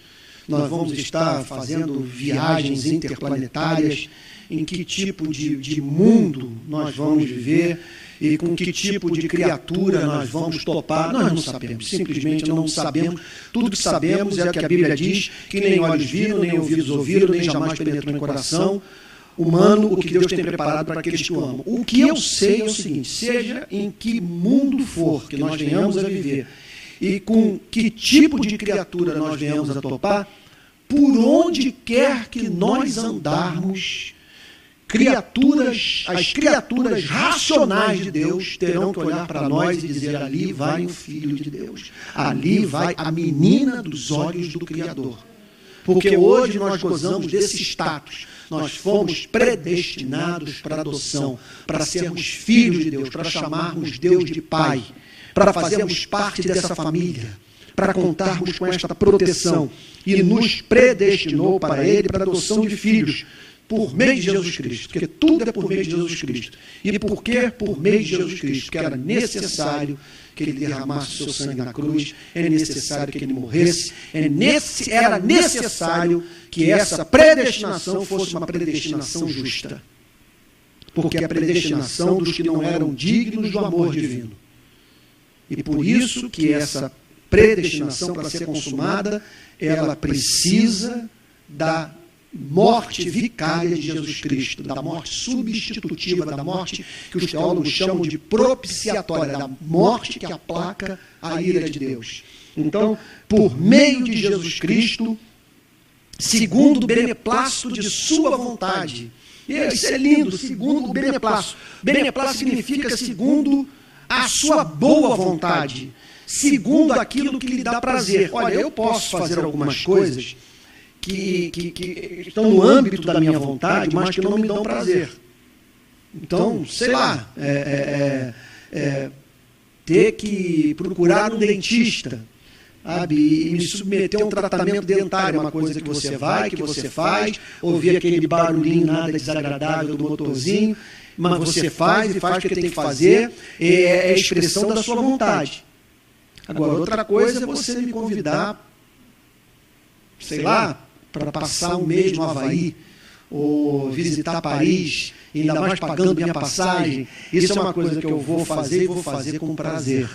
nós vamos estar fazendo viagens interplanetárias, em que tipo de mundo nós vamos viver e com que tipo de criatura nós vamos topar. Nós não sabemos, simplesmente não sabemos. Tudo que sabemos é que a Bíblia diz que nem olhos viram, nem ouvidos ouviram, nem jamais penetrou no coração humano o que Deus tem preparado para aqueles que o amam. O que eu sei é o seguinte: seja em que mundo for que nós venhamos a viver e com que tipo de criatura nós venhamos a topar, por onde quer que nós andarmos, as criaturas racionais de Deus terão que olhar para nós e dizer: ali vai o Filho de Deus, ali vai a menina dos olhos do Criador. Porque hoje nós gozamos desse status, nós fomos predestinados para adoção, para sermos filhos de Deus, para chamarmos Deus de Pai, para fazermos parte dessa família, para contarmos com esta proteção, e nos predestinou para Ele, para a adoção de filhos, por meio de Jesus Cristo, porque tudo é por meio de Jesus Cristo. E por que por meio de Jesus Cristo? Porque era necessário que Ele derramasse o seu sangue na cruz, é necessário que Ele morresse, era necessário que essa predestinação fosse uma predestinação justa. Porque é a predestinação dos que não eram dignos do amor divino. E por isso que essa predestinação, para ser consumada, ela precisa da morte vicária de Jesus Cristo, da morte substitutiva, da morte que os teólogos chamam de propiciatória, da morte que aplaca a ira de Deus. Então, por meio de Jesus Cristo, segundo o beneplácito de sua vontade. Isso é lindo, segundo o beneplácito. Beneplácito significa segundo a sua boa vontade, segundo aquilo que lhe dá prazer. Olha, eu posso fazer algumas coisas que estão no âmbito da minha vontade, mas que não me dão prazer. Então, sei lá, ter que procurar um dentista, sabe, e me submeter a um tratamento dentário, é uma coisa que você vai, que você faz, ouvir aquele barulhinho nada desagradável do motorzinho, mas você faz e faz o que tem que fazer, é a expressão da sua vontade. Agora, outra coisa é você me convidar, sei lá, para passar um mês no Havaí, ou visitar Paris, ainda mais pagando minha passagem. Isso é uma coisa que eu vou fazer e vou fazer com prazer.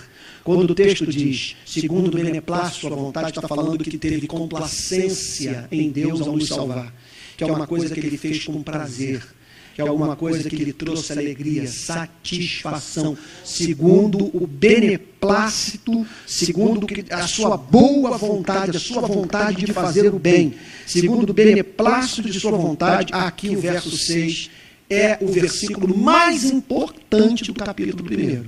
Quando o texto diz, segundo o beneplácito, sua vontade, está falando que teve complacência em Deus ao nos salvar, que é uma coisa que Ele fez com prazer, que é alguma coisa que lhe trouxe alegria, satisfação, segundo o beneplácito, segundo a sua boa vontade, a sua vontade de fazer o bem, segundo o beneplácito de sua vontade. Aqui o verso 6 é o versículo mais importante do capítulo 1,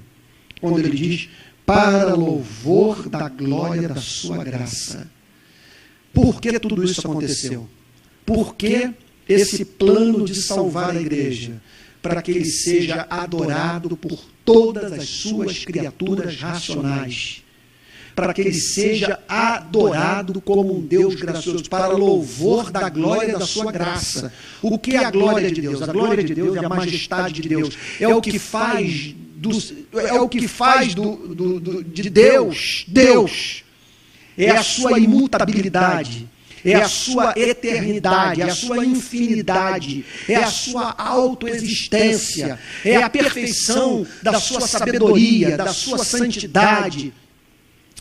quando ele diz, para louvor da glória da sua graça. Por que tudo isso aconteceu? Por que esse plano de salvar a igreja? Para que ele seja adorado por todas as suas criaturas racionais. Para que ele seja adorado como um Deus gracioso, para louvor da glória da sua graça. O que é a glória de Deus? A glória de Deus é a majestade de Deus. É o que faz de Deus, Deus. É a sua imutabilidade. É a sua eternidade, é a sua infinidade, é a sua autoexistência, é a perfeição da sua sabedoria, da sua santidade,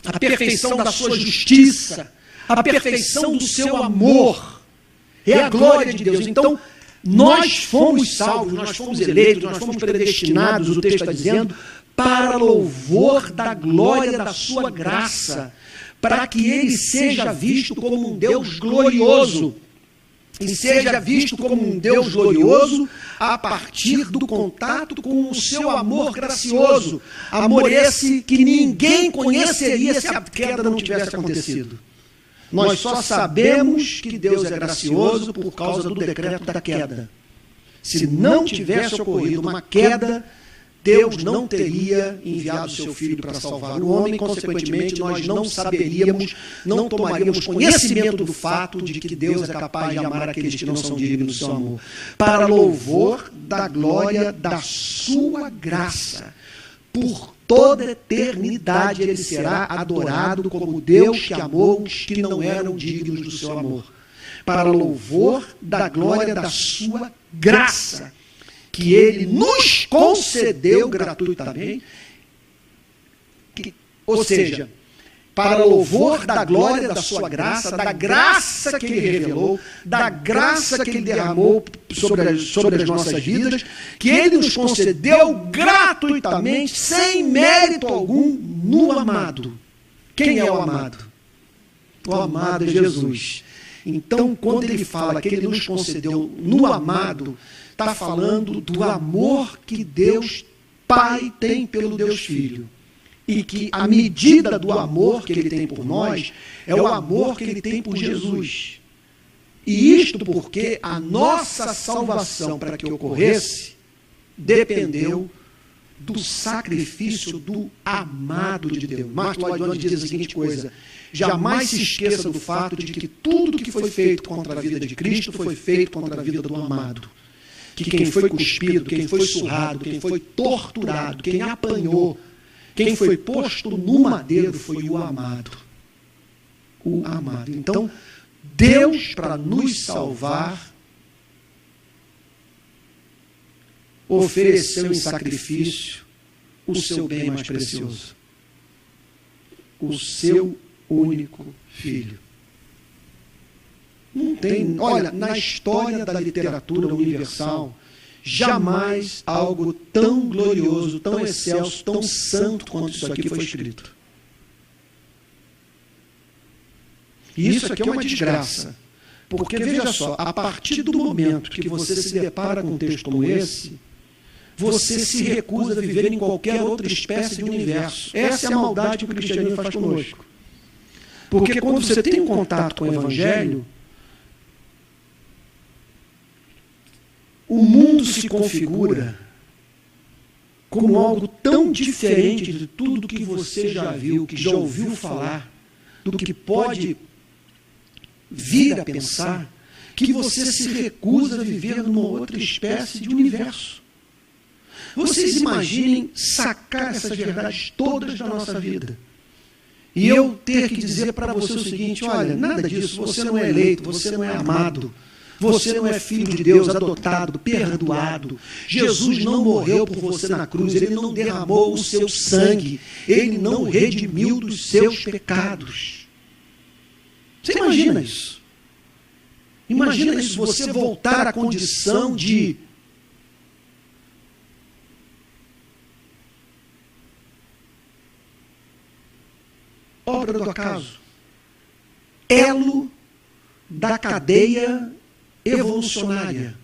a perfeição da sua justiça, a perfeição do seu amor. É a glória de Deus. Então, nós fomos salvos, nós fomos eleitos, nós fomos predestinados, o texto está dizendo, para louvor da glória da sua graça, para que ele seja visto como um Deus glorioso, e seja visto como um Deus glorioso a partir do contato com o seu amor gracioso, amor esse que ninguém conheceria se a queda não tivesse acontecido. Nós só sabemos que Deus é gracioso por causa do decreto da queda. Se não tivesse ocorrido uma queda, Deus não teria enviado seu Filho para salvar o homem, consequentemente nós não saberíamos, não tomaríamos conhecimento do fato de que Deus é capaz de amar aqueles que não são dignos do seu amor. Para louvor da glória da sua graça, por toda a eternidade ele será adorado como Deus que amou os que não eram dignos do seu amor, para louvor da glória da sua graça, que ele nos concedeu gratuitamente, ou seja, para louvor da glória da sua graça, da graça que ele revelou, da graça que ele derramou sobre as nossas vidas, que ele nos concedeu gratuitamente, sem mérito algum, no amado. Quem é o amado? O amado é Jesus. Então, quando ele fala que ele nos concedeu no amado, está falando do amor que Deus Pai tem pelo Deus Filho. E que a medida do amor que ele tem por nós é o amor que ele tem por Jesus. E isto porque a nossa salvação, para que ocorresse, dependeu do sacrifício do amado de Deus. Martin Lloyd Jones diz a seguinte coisa: jamais se esqueça do fato de que tudo que foi feito contra a vida de Cristo foi feito contra a vida do amado. Que quem foi cuspido, quem foi surrado, quem foi torturado, quem apanhou, quem foi posto no madeiro foi o amado. O amado. Então, Deus, para nos salvar, ofereceu em sacrifício o seu bem mais precioso. O seu único filho. Não tem, olha, na história da literatura universal, jamais algo tão glorioso, tão excelso, tão santo quanto isso aqui foi escrito. E isso aqui é uma desgraça. Porque, veja só, a partir do momento que você se depara com um texto como esse, você se recusa a viver em qualquer outra espécie de universo. Essa é a maldade que o cristianismo faz conosco. Porque quando você tem um contato com o Evangelho, o mundo se configura como algo tão diferente de tudo que você já viu, que já ouviu falar, do que pode vir a pensar, que você se recusa a viver numa outra espécie de universo. Vocês imaginem sacar essas verdades todas da nossa vida. E eu ter que dizer para você o seguinte: olha, nada disso, você não é eleito, você não é amado. Você não é filho de Deus, adotado, perdoado. Jesus não morreu por você na cruz, ele não derramou o seu sangue, ele não redimiu dos seus pecados. Você imagina isso? Imagina isso, você voltar à condição de obra do acaso, elo da cadeia evolucionária,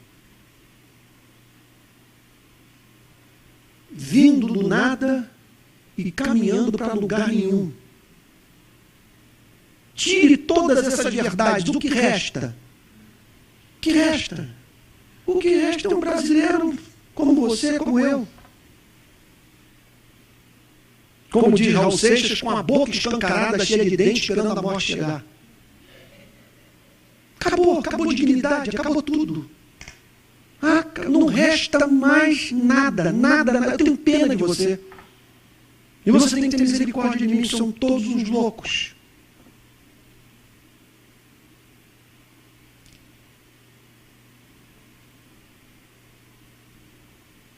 vindo do nada e caminhando para lugar nenhum. Tire todas essas verdades, o que resta? O que resta? O que resta é um brasileiro como você, como eu. Como diz Raul Seixas, com a boca escancarada, cheia de dentes, esperando a morte chegar. Acabou dignidade, acabou tudo. Não resta mais nada. Eu tenho pena de você. E você tem que ter misericórdia de mim, que são todos uns loucos.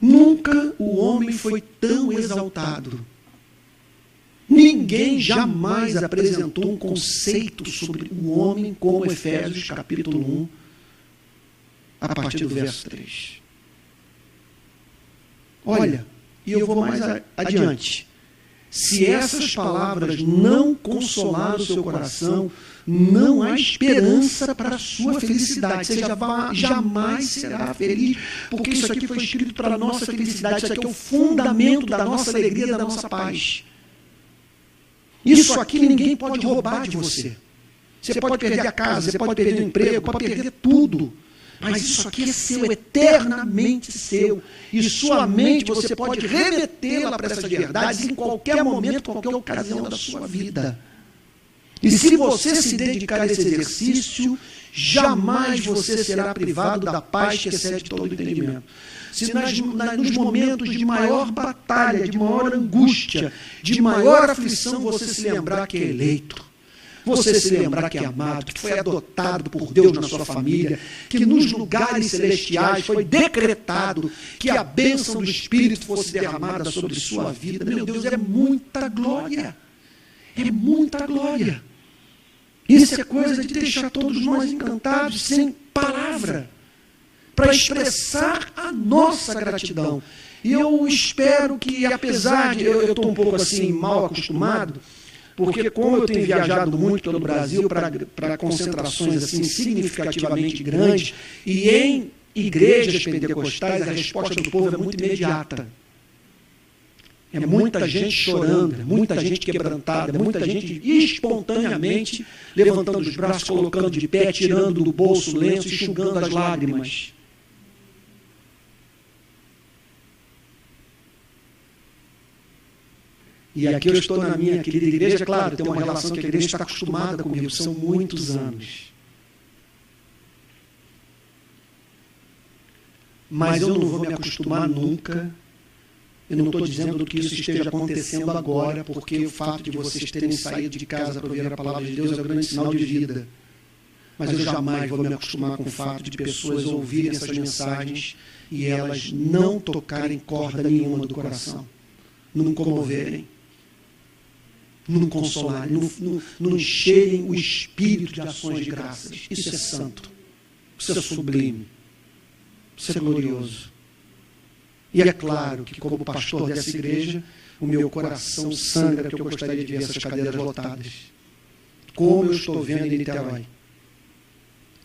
Nunca o homem foi tão exaltado. Ninguém jamais apresentou um conceito sobre o homem como Efésios, capítulo 1, a partir do verso 3. Olha, e eu vou mais adiante. Se essas palavras não consolaram o seu coração, não há esperança para a sua felicidade. Você jamais será feliz, porque isso aqui foi escrito para a nossa felicidade. Isso aqui é o fundamento da nossa alegria, da nossa paz. Isso aqui ninguém pode roubar de você. Você pode perder a casa, você pode perder o emprego, pode perder tudo. Mas isso aqui é seu, eternamente seu. E sua mente você pode remetê-la para essas verdades em qualquer momento, qualquer ocasião da sua vida. E se você se dedicar a esse exercício, jamais você será privado da paz que excede todo entendimento. Se nos momentos de maior batalha, de maior angústia, de maior aflição, você se lembrar que é eleito, você se lembrar que é amado, que foi adotado por Deus na sua família, que nos lugares celestiais foi decretado que a bênção do Espírito fosse derramada sobre sua vida. Meu Deus, é muita glória. É muita glória. Isso é coisa de deixar todos nós encantados, sem palavra, para expressar a nossa gratidão. E eu espero que, apesar de eu estou um pouco assim mal acostumado, porque como eu tenho viajado muito pelo Brasil para concentrações assim significativamente grandes, e em igrejas pentecostais a resposta do povo é muito imediata. É muita gente chorando, é muita gente quebrantada, é muita gente espontaneamente levantando os braços, colocando de pé, tirando do bolso o lenço, enxugando as lágrimas. E aqui eu estou na minha querida igreja, claro, tem uma relação que a igreja está acostumada comigo, são muitos anos. Mas eu não vou me acostumar nunca. Eu não estou dizendo que isso esteja acontecendo agora, porque o fato de vocês terem saído de casa para ouvir a palavra de Deus é um grande sinal de vida. Mas eu jamais vou me acostumar com o fato de pessoas ouvirem essas mensagens e elas não tocarem corda nenhuma do coração, não comoverem, não consolarem, não encherem o espírito de ações de graças. Isso é santo, isso é sublime, isso é glorioso. E é claro que, como pastor dessa igreja, o meu coração sangra, que eu gostaria de ver essas cadeiras lotadas. Como eu estou vendo em Niterói.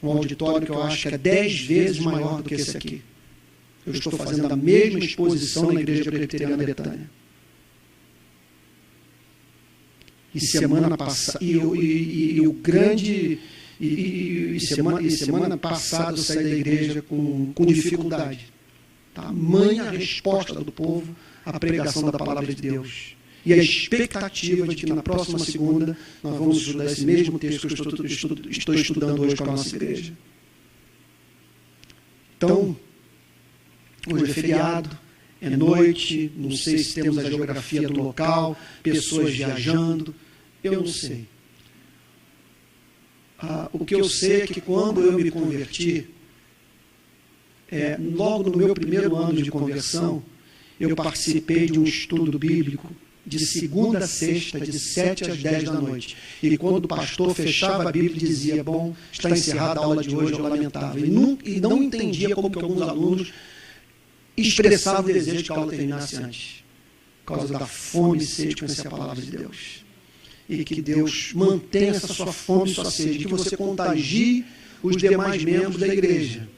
Um auditório que eu acho que é 10 vezes maior do que esse aqui. Eu estou fazendo a mesma exposição na Igreja Presbiteriana Betânia. E semana passada, semana passada eu saí da igreja com dificuldade. Tamanha a resposta do povo à pregação da palavra de Deus. E a expectativa de que na próxima segunda nós vamos estudar esse mesmo texto que eu estou estudando hoje com a nossa igreja. Então, hoje é feriado, é noite, não sei se temos a geografia do local, pessoas viajando, eu não sei. O que eu sei é que quando eu me converti, logo no meu primeiro ano de conversão, eu participei de um estudo bíblico de segunda a sexta, de 7 às 10 da noite. E quando o pastor fechava a Bíblia e dizia, bom, está encerrada a aula de hoje, eu lamentava. E não entendia como que alguns alunos expressavam o desejo de que a aula terminasse antes, por causa da fome e sede de conhecer a palavra de Deus. E que Deus mantenha essa sua fome e sua sede, que você contagie os demais membros da igreja.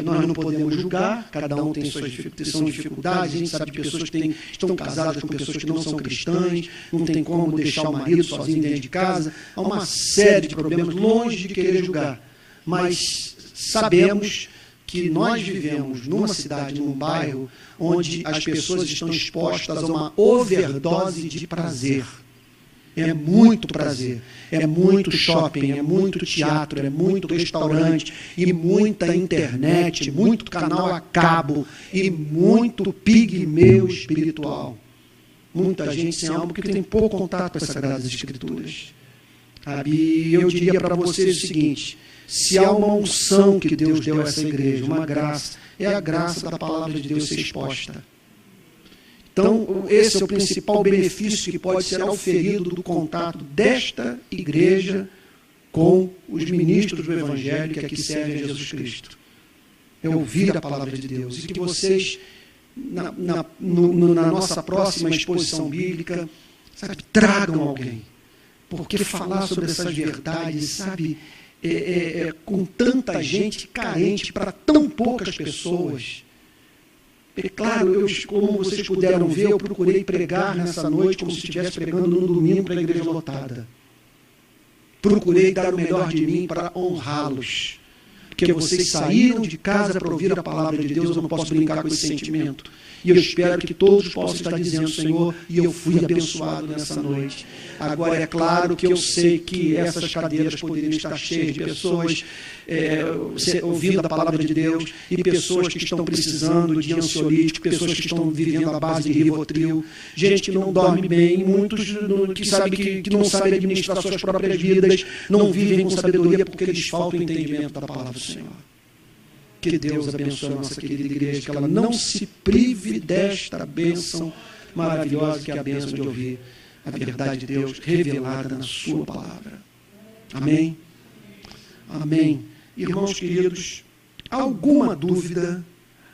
Nós não podemos julgar, cada um tem suas dificuldades, a gente sabe de pessoas que estão casadas com pessoas que não são cristãs, não tem como deixar o marido sozinho dentro de casa, há uma série de problemas, longe de querer julgar, mas sabemos que nós vivemos numa cidade, num bairro, onde as pessoas estão expostas a uma overdose de prazer. É muito prazer, é muito shopping, é muito teatro, é muito restaurante, e muita internet, muito canal a cabo, e muito pigmeu espiritual. Muita gente sem alma que tem pouco contato com as Sagradas Escrituras. E eu diria para vocês o seguinte, se há uma unção que Deus deu a essa igreja, uma graça, é a graça da palavra de Deus ser exposta. Então, esse é o principal benefício que pode ser auferido do contato desta igreja com os ministros do Evangelho que aqui servem a Jesus Cristo. É ouvir a palavra de Deus. E que vocês, na nossa próxima exposição bíblica, tragam alguém. Porque falar sobre essas verdades, com tanta gente carente para tão poucas pessoas. É claro, como vocês puderam ver, eu procurei pregar nessa noite como se estivesse pregando num domingo para a igreja lotada. Procurei dar o melhor de mim para honrá-los. porque vocês saíram de casa para ouvir a palavra de Deus, eu não posso brincar com esse sentimento. E eu espero que todos possam estar dizendo, Senhor, e eu fui abençoado nessa noite. Agora, é claro que eu sei que essas cadeiras poderiam estar cheias de pessoas ouvindo a palavra de Deus, e pessoas que estão precisando de ansiolítico, pessoas que estão vivendo à base de Rivotril, gente que não dorme bem, muitos que não sabem administrar suas próprias vidas, não vivem com sabedoria porque lhes falta o entendimento da palavra do Senhor. Que Deus abençoe a nossa querida igreja, que ela não se prive desta bênção maravilhosa, que é a bênção de ouvir a verdade de Deus revelada na sua palavra. Amém? Amém. Irmãos queridos, alguma dúvida,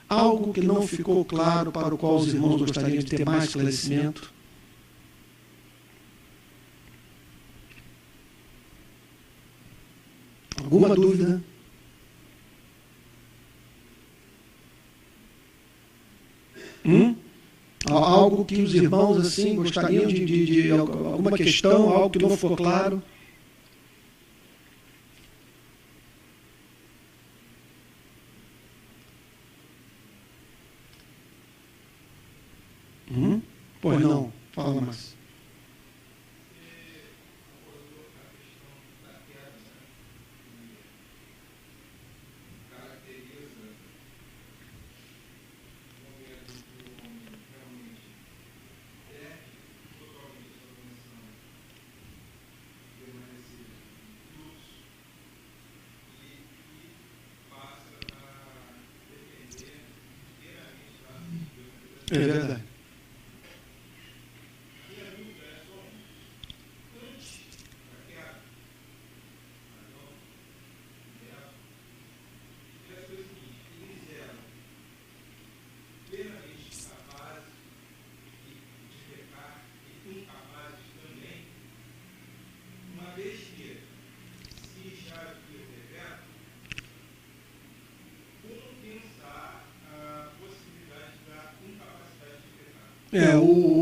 algo que não ficou claro para o qual os irmãos gostariam de ter mais esclarecimento? Alguma dúvida? Algo que os irmãos assim gostariam de alguma questão, algo que não ficou claro? Pois não, fala mais. É verdade.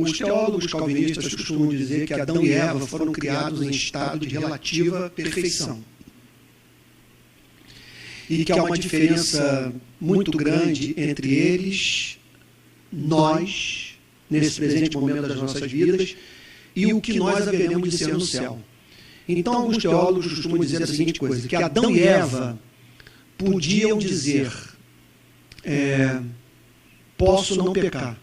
Os teólogos calvinistas costumam dizer que Adão e Eva foram criados em estado de relativa perfeição. E que há uma diferença muito grande entre eles, nós, nesse presente momento das nossas vidas, e o que nós haveremos de ser no céu. Então, alguns teólogos costumam dizer a seguinte coisa, que Adão e Eva podiam dizer, posso não pecar.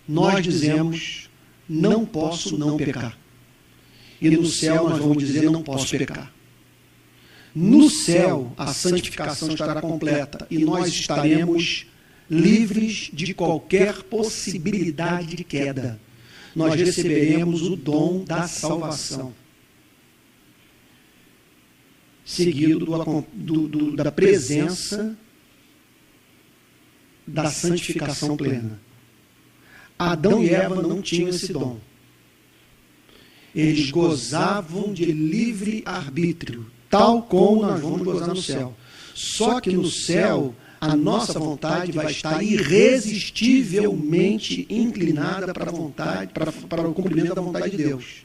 Nós dizemos, não posso não pecar. E no céu nós vamos dizer, não posso pecar. No céu, a santificação estará completa e nós estaremos livres de qualquer possibilidade de queda. Nós receberemos o dom da salvação, seguido da presença da santificação plena. Adão e Eva não tinham esse dom. Eles gozavam de livre arbítrio, tal como nós vamos gozar no céu. Só que no céu, a nossa vontade vai estar irresistivelmente inclinada para a vontade, para o cumprimento da vontade de Deus.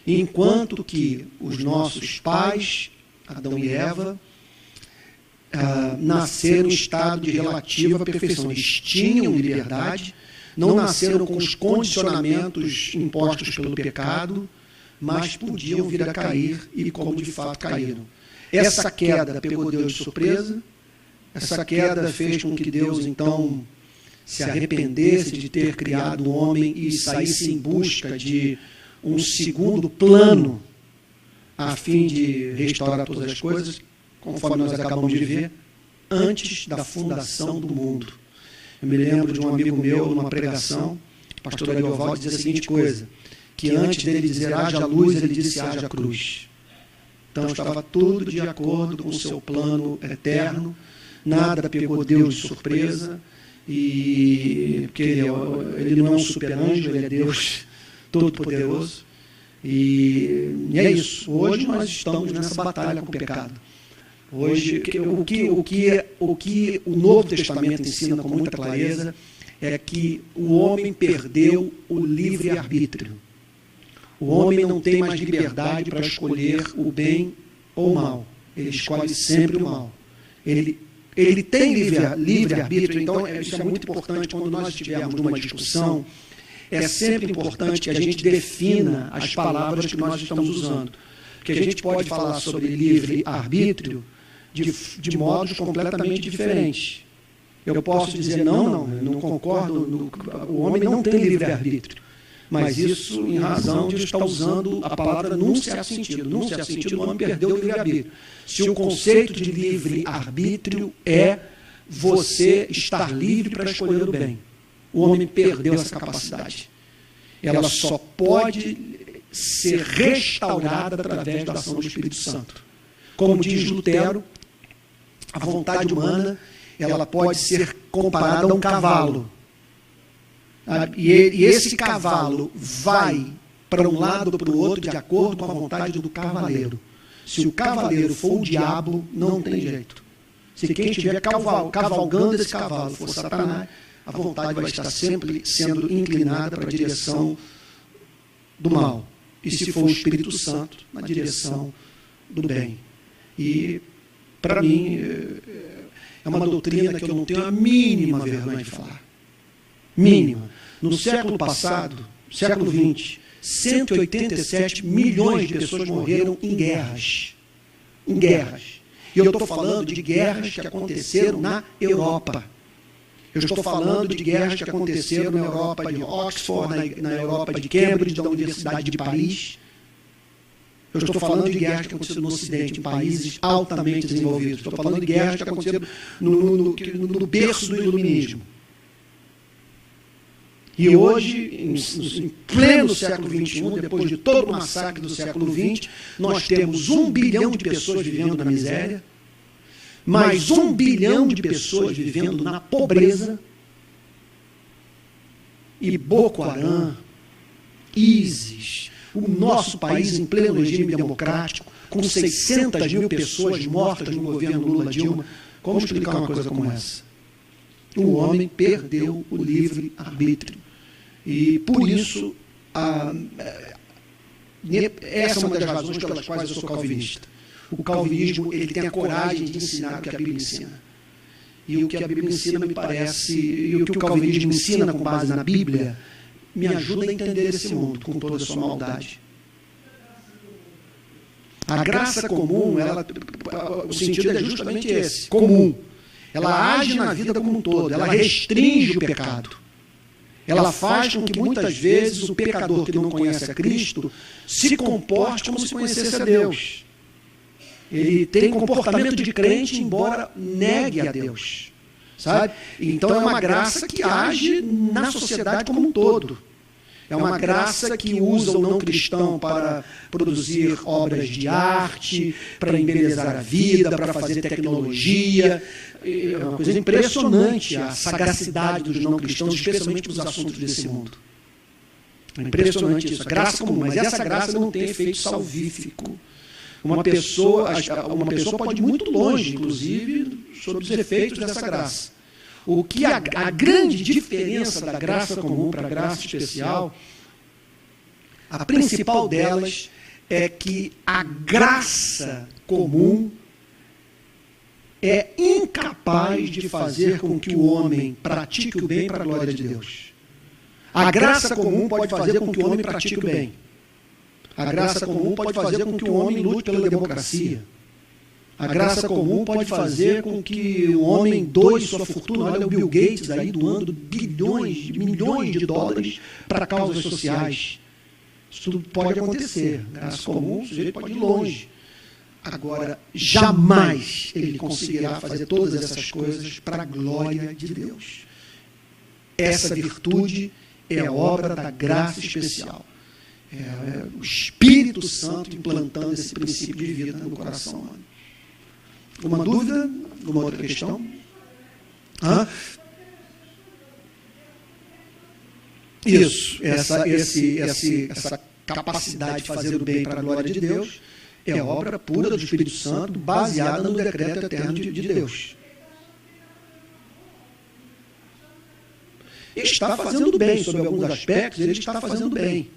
Enquanto que os nossos pais, Adão e Eva, nasceram em estado de relativa perfeição. Eles tinham liberdade, não nasceram com os condicionamentos impostos pelo pecado, mas podiam vir a cair, e como de fato caíram. Essa queda pegou Deus de surpresa, essa queda fez com que Deus, então, se arrependesse de ter criado o homem e saísse em busca de um segundo plano, a fim de restaurar todas as coisas, conforme nós acabamos de ver, antes da fundação do mundo. Eu me lembro de um amigo meu, numa pregação, o pastor Ariovaldo, dizia a seguinte coisa, que antes dele dizer haja luz, ele disse haja cruz. Então estava tudo de acordo com o seu plano eterno, nada pegou Deus de surpresa, porque ele não é um super-anjo, ele é Deus todo-poderoso. E é isso. Hoje nós estamos nessa batalha com o pecado. Hoje, o que o Novo Testamento ensina com muita clareza é que o homem perdeu o livre-arbítrio. O homem não tem mais liberdade para escolher o bem ou o mal. Ele escolhe sempre o mal. Ele tem livre-arbítrio, então isso é muito importante quando nós estivermos numa discussão. É sempre importante que a gente defina as palavras que nós estamos usando. Porque a gente pode falar sobre livre-arbítrio de modos completamente diferentes. Eu posso dizer, não concordo, o homem não tem livre-arbítrio. Mas isso em razão de estar usando a palavra num certo sentido. Num certo sentido, o homem perdeu o livre-arbítrio. Se o conceito de livre-arbítrio é você estar livre para escolher o bem, o homem perdeu essa capacidade. Ela só pode ser restaurada através da ação do Espírito Santo. Como diz Lutero, a vontade humana ela pode ser comparada a um cavalo. E esse cavalo vai para um lado ou para o outro de acordo com a vontade do cavaleiro. Se o cavaleiro for o diabo, não tem jeito. Se quem estiver cavalgando esse cavalo for Satanás, a vontade vai estar sempre sendo inclinada para a direção do mal. E se for o Espírito Santo, na direção do bem. E, para mim, é uma doutrina que eu não tenho a mínima vergonha de falar. Mínima. No século passado, século XX, 187 milhões de pessoas morreram em guerras. Em guerras. E eu estou falando de guerras que aconteceram na Europa. Eu estou falando de guerras que aconteceram na Europa de Oxford, na Europa de Cambridge, da Universidade de Paris. Eu estou falando de guerras que aconteceram no Ocidente, em países altamente desenvolvidos. Estou falando de guerras que aconteceram no berço do iluminismo. E hoje, em pleno século XXI, depois de todo o massacre do século XX, nós temos 1 bilhão de pessoas vivendo na miséria, mais 1 bilhão de pessoas vivendo na pobreza, e Boko Haram, ISIS, o nosso país em pleno regime democrático, com 600 mil pessoas mortas no governo Lula-Dilma. Como explicar uma coisa como essa? O homem perdeu o livre-arbítrio. E, por isso, essa é uma das razões pelas quais eu sou calvinista. O calvinismo ele tem a coragem de ensinar o que a Bíblia ensina. E o que a Bíblia ensina me parece, e o que o calvinismo ensina com base na Bíblia, me ajuda a entender esse mundo com toda a sua maldade. A graça comum, o sentido é justamente esse, comum. Ela age na vida como um todo, ela restringe o pecado. Ela faz com que muitas vezes o pecador que não conhece a Cristo se comporte como se conhecesse a Deus. Ele tem comportamento de crente, embora negue a Deus. Sabe? Então é uma graça que age na sociedade como um todo. É uma graça que usa o não cristão para produzir obras de arte, para embelezar a vida, para fazer tecnologia. É uma coisa impressionante a sagacidade dos não cristãos, especialmente nos assuntos desse mundo. É impressionante isso, a graça comum, mas essa graça não tem efeito salvífico. Uma pessoa pode ir muito longe, inclusive, sobre os efeitos dessa graça. O que a grande diferença da graça comum para a graça especial, a principal delas é que a graça comum é incapaz de fazer com que o homem pratique o bem para a glória de Deus. A graça comum pode fazer com que o homem pratique o bem. A graça comum pode fazer com que o homem lute pela democracia. A graça comum pode fazer com que o homem doe sua fortuna. Olha o Bill Gates aí doando bilhões, milhões de dólares para causas sociais. Isso tudo pode acontecer. Graça comum, o sujeito pode ir longe. Agora, jamais ele conseguirá fazer todas essas coisas para a glória de Deus. Essa virtude é obra da graça especial. É o Espírito Santo implantando esse princípio de vida no coração humano. Alguma dúvida? Alguma outra questão? Isso, essa capacidade de fazer o bem para a glória de Deus é obra pura do Espírito Santo, baseada no decreto eterno de Deus. Ele está fazendo bem, sob alguns aspectos, ele está fazendo bem.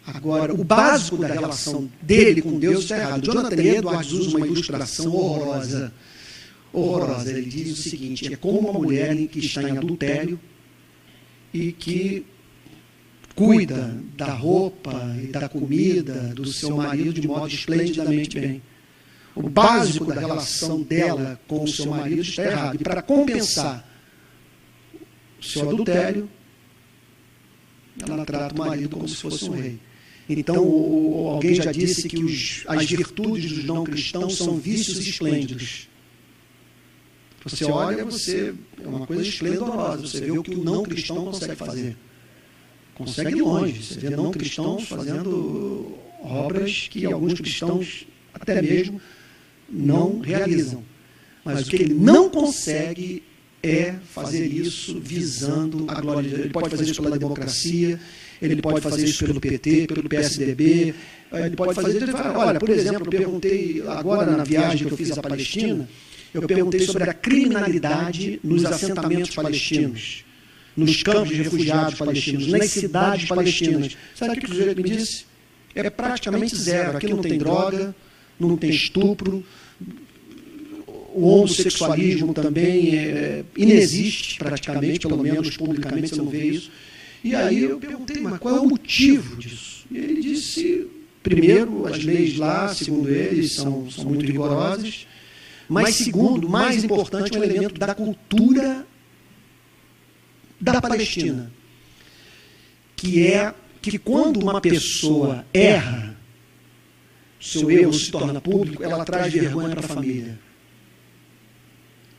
Agora, o básico da relação dele com Deus está errado. Jonathan Edwards usa uma ilustração horrorosa. Horrorosa. Ele diz o seguinte: é como uma mulher que está em adultério e que cuida da roupa e da comida do seu marido de modo esplendidamente bem. O básico da relação dela com o seu marido está errado. E para compensar o seu adultério, ela trata o marido como se fosse um rei. Então, alguém já disse que as virtudes dos não cristãos são vícios esplêndidos. Você olha, é uma coisa esplendorosa. Você vê o que o não cristão consegue fazer. Consegue ir longe. Você vê não cristãos fazendo obras que alguns cristãos até mesmo não realizam. Mas o que ele não consegue é fazer isso visando a glória de Deus. Ele pode fazer isso pela democracia, ele pode fazer isso pelo PT, pelo PSDB, ele pode fazer isso. Olha, por exemplo, eu perguntei agora na viagem que eu fiz à Palestina, eu perguntei sobre a criminalidade nos assentamentos palestinos, nos campos de refugiados palestinos, nas cidades palestinas. Sabe o que o sujeito me disse? É praticamente zero. Aqui não tem droga, não tem estupro, o homossexualismo também inexiste praticamente, pelo menos publicamente você não vê isso. E aí eu perguntei, mas qual é o motivo disso? E ele disse, primeiro, as leis lá, segundo ele, são muito rigorosas, mas segundo, mais importante, é um elemento da cultura da Palestina, que é que quando uma pessoa erra, seu erro se torna público, ela traz vergonha para a família.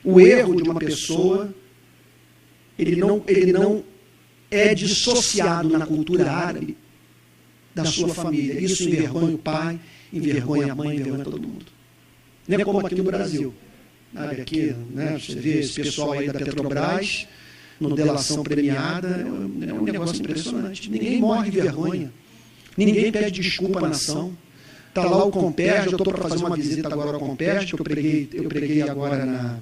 O erro de uma pessoa, ele não é dissociado na cultura árabe da sua família. Isso envergonha o pai, envergonha a mãe, envergonha todo mundo. Não é como aqui no Brasil. Aqui, né, você vê esse pessoal aí da Petrobras, no delação premiada, é um negócio impressionante. Ninguém morre de vergonha. Ninguém pede desculpa à nação. Está lá o Comperj, eu estou para fazer uma visita agora ao Comperj, que eu preguei agora na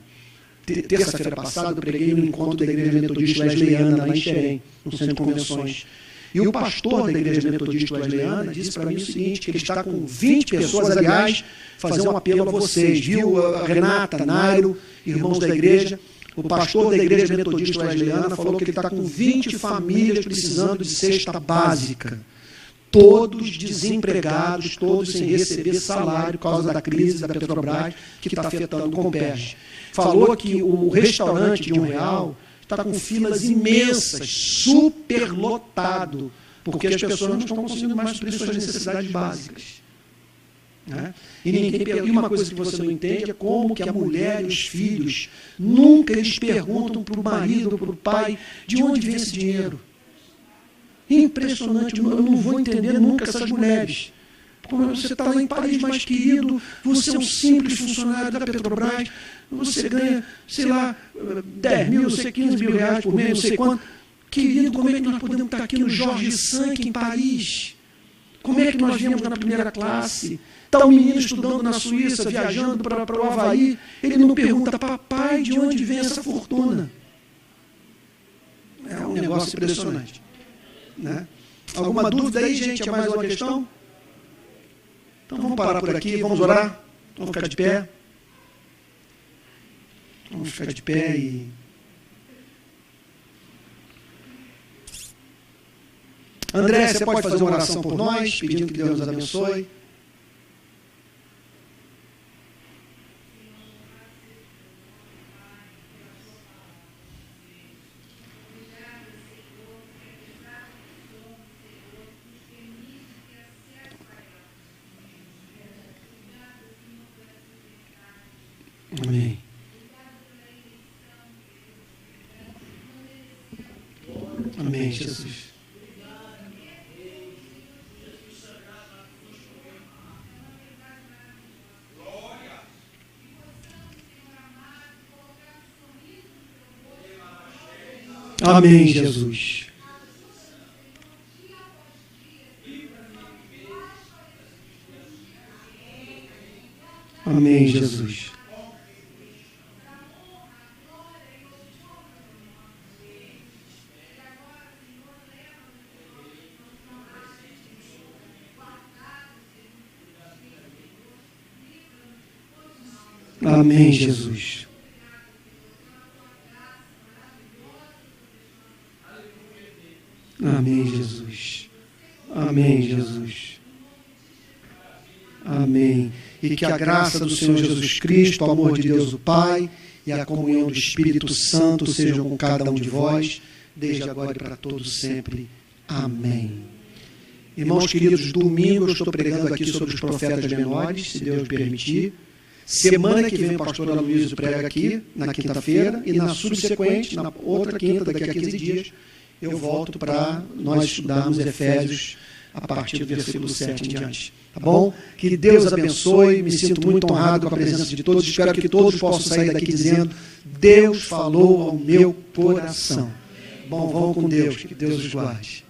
terça-feira passada, eu preguei no encontro da Igreja Metodista Wesleyana, lá em Xerém, no Centro de Convenções. E o pastor da Igreja Metodista Wesleyana disse para mim o seguinte, que ele está com 20 pessoas, aliás, fazer um apelo a vocês, viu? A Renata, Nairo, irmãos da igreja, o pastor da Igreja Metodista Wesleyana falou que ele está com 20 famílias precisando de cesta básica. Todos desempregados, todos sem receber salário por causa da crise da Petrobras, que está afetando o Comperj. Falou que o restaurante de R$1 está com filas imensas, superlotado, porque as pessoas não estão conseguindo mais suprir suas necessidades básicas. Né? E uma coisa que você não entende é como que a mulher e os filhos, nunca eles perguntam para o marido, para o pai, de onde vem esse dinheiro. Impressionante, eu não vou entender nunca essas mulheres. Você está lá em Paris, mais querido, você é um simples funcionário da Petrobras, você ganha, sei lá, 10 mil, não sei, 15 mil reais por mês, não sei quanto. Querido, como é que nós podemos estar aqui no Georges Cinq, em Paris? Como é que nós viemos na primeira classe? Está um menino estudando na Suíça, viajando para o Havaí, ele não pergunta, papai, de onde vem essa fortuna? É um negócio impressionante. Né? Alguma dúvida aí, gente? É mais uma questão? Então vamos parar por aqui, vamos orar, vamos ficar de pé. Vamos ficar de pé e... André, você pode fazer uma oração por nós, pedindo que Deus nos abençoe. Amém. Amém, Jesus. Amém, Jesus. Amém, Jesus. Amém, Jesus. Amém, Jesus. Amém, Jesus. Amém. E que a graça do Senhor Jesus Cristo, o amor de Deus o Pai e a comunhão do Espírito Santo sejam com cada um de vós, desde agora e para todos sempre. Amém. Irmãos queridos, domingo eu estou pregando aqui sobre os profetas menores, se Deus permitir. Semana que vem o pastor Aloysio prega aqui, na quinta-feira, e na subsequente, na outra quinta, daqui a 15 dias, eu volto para nós estudarmos Efésios a partir do versículo 7 em diante. Tá bom? Que Deus abençoe, me sinto muito honrado com a presença de todos, espero que todos possam sair daqui dizendo: Deus falou ao meu coração. Bom, vão com Deus, que Deus os guarde.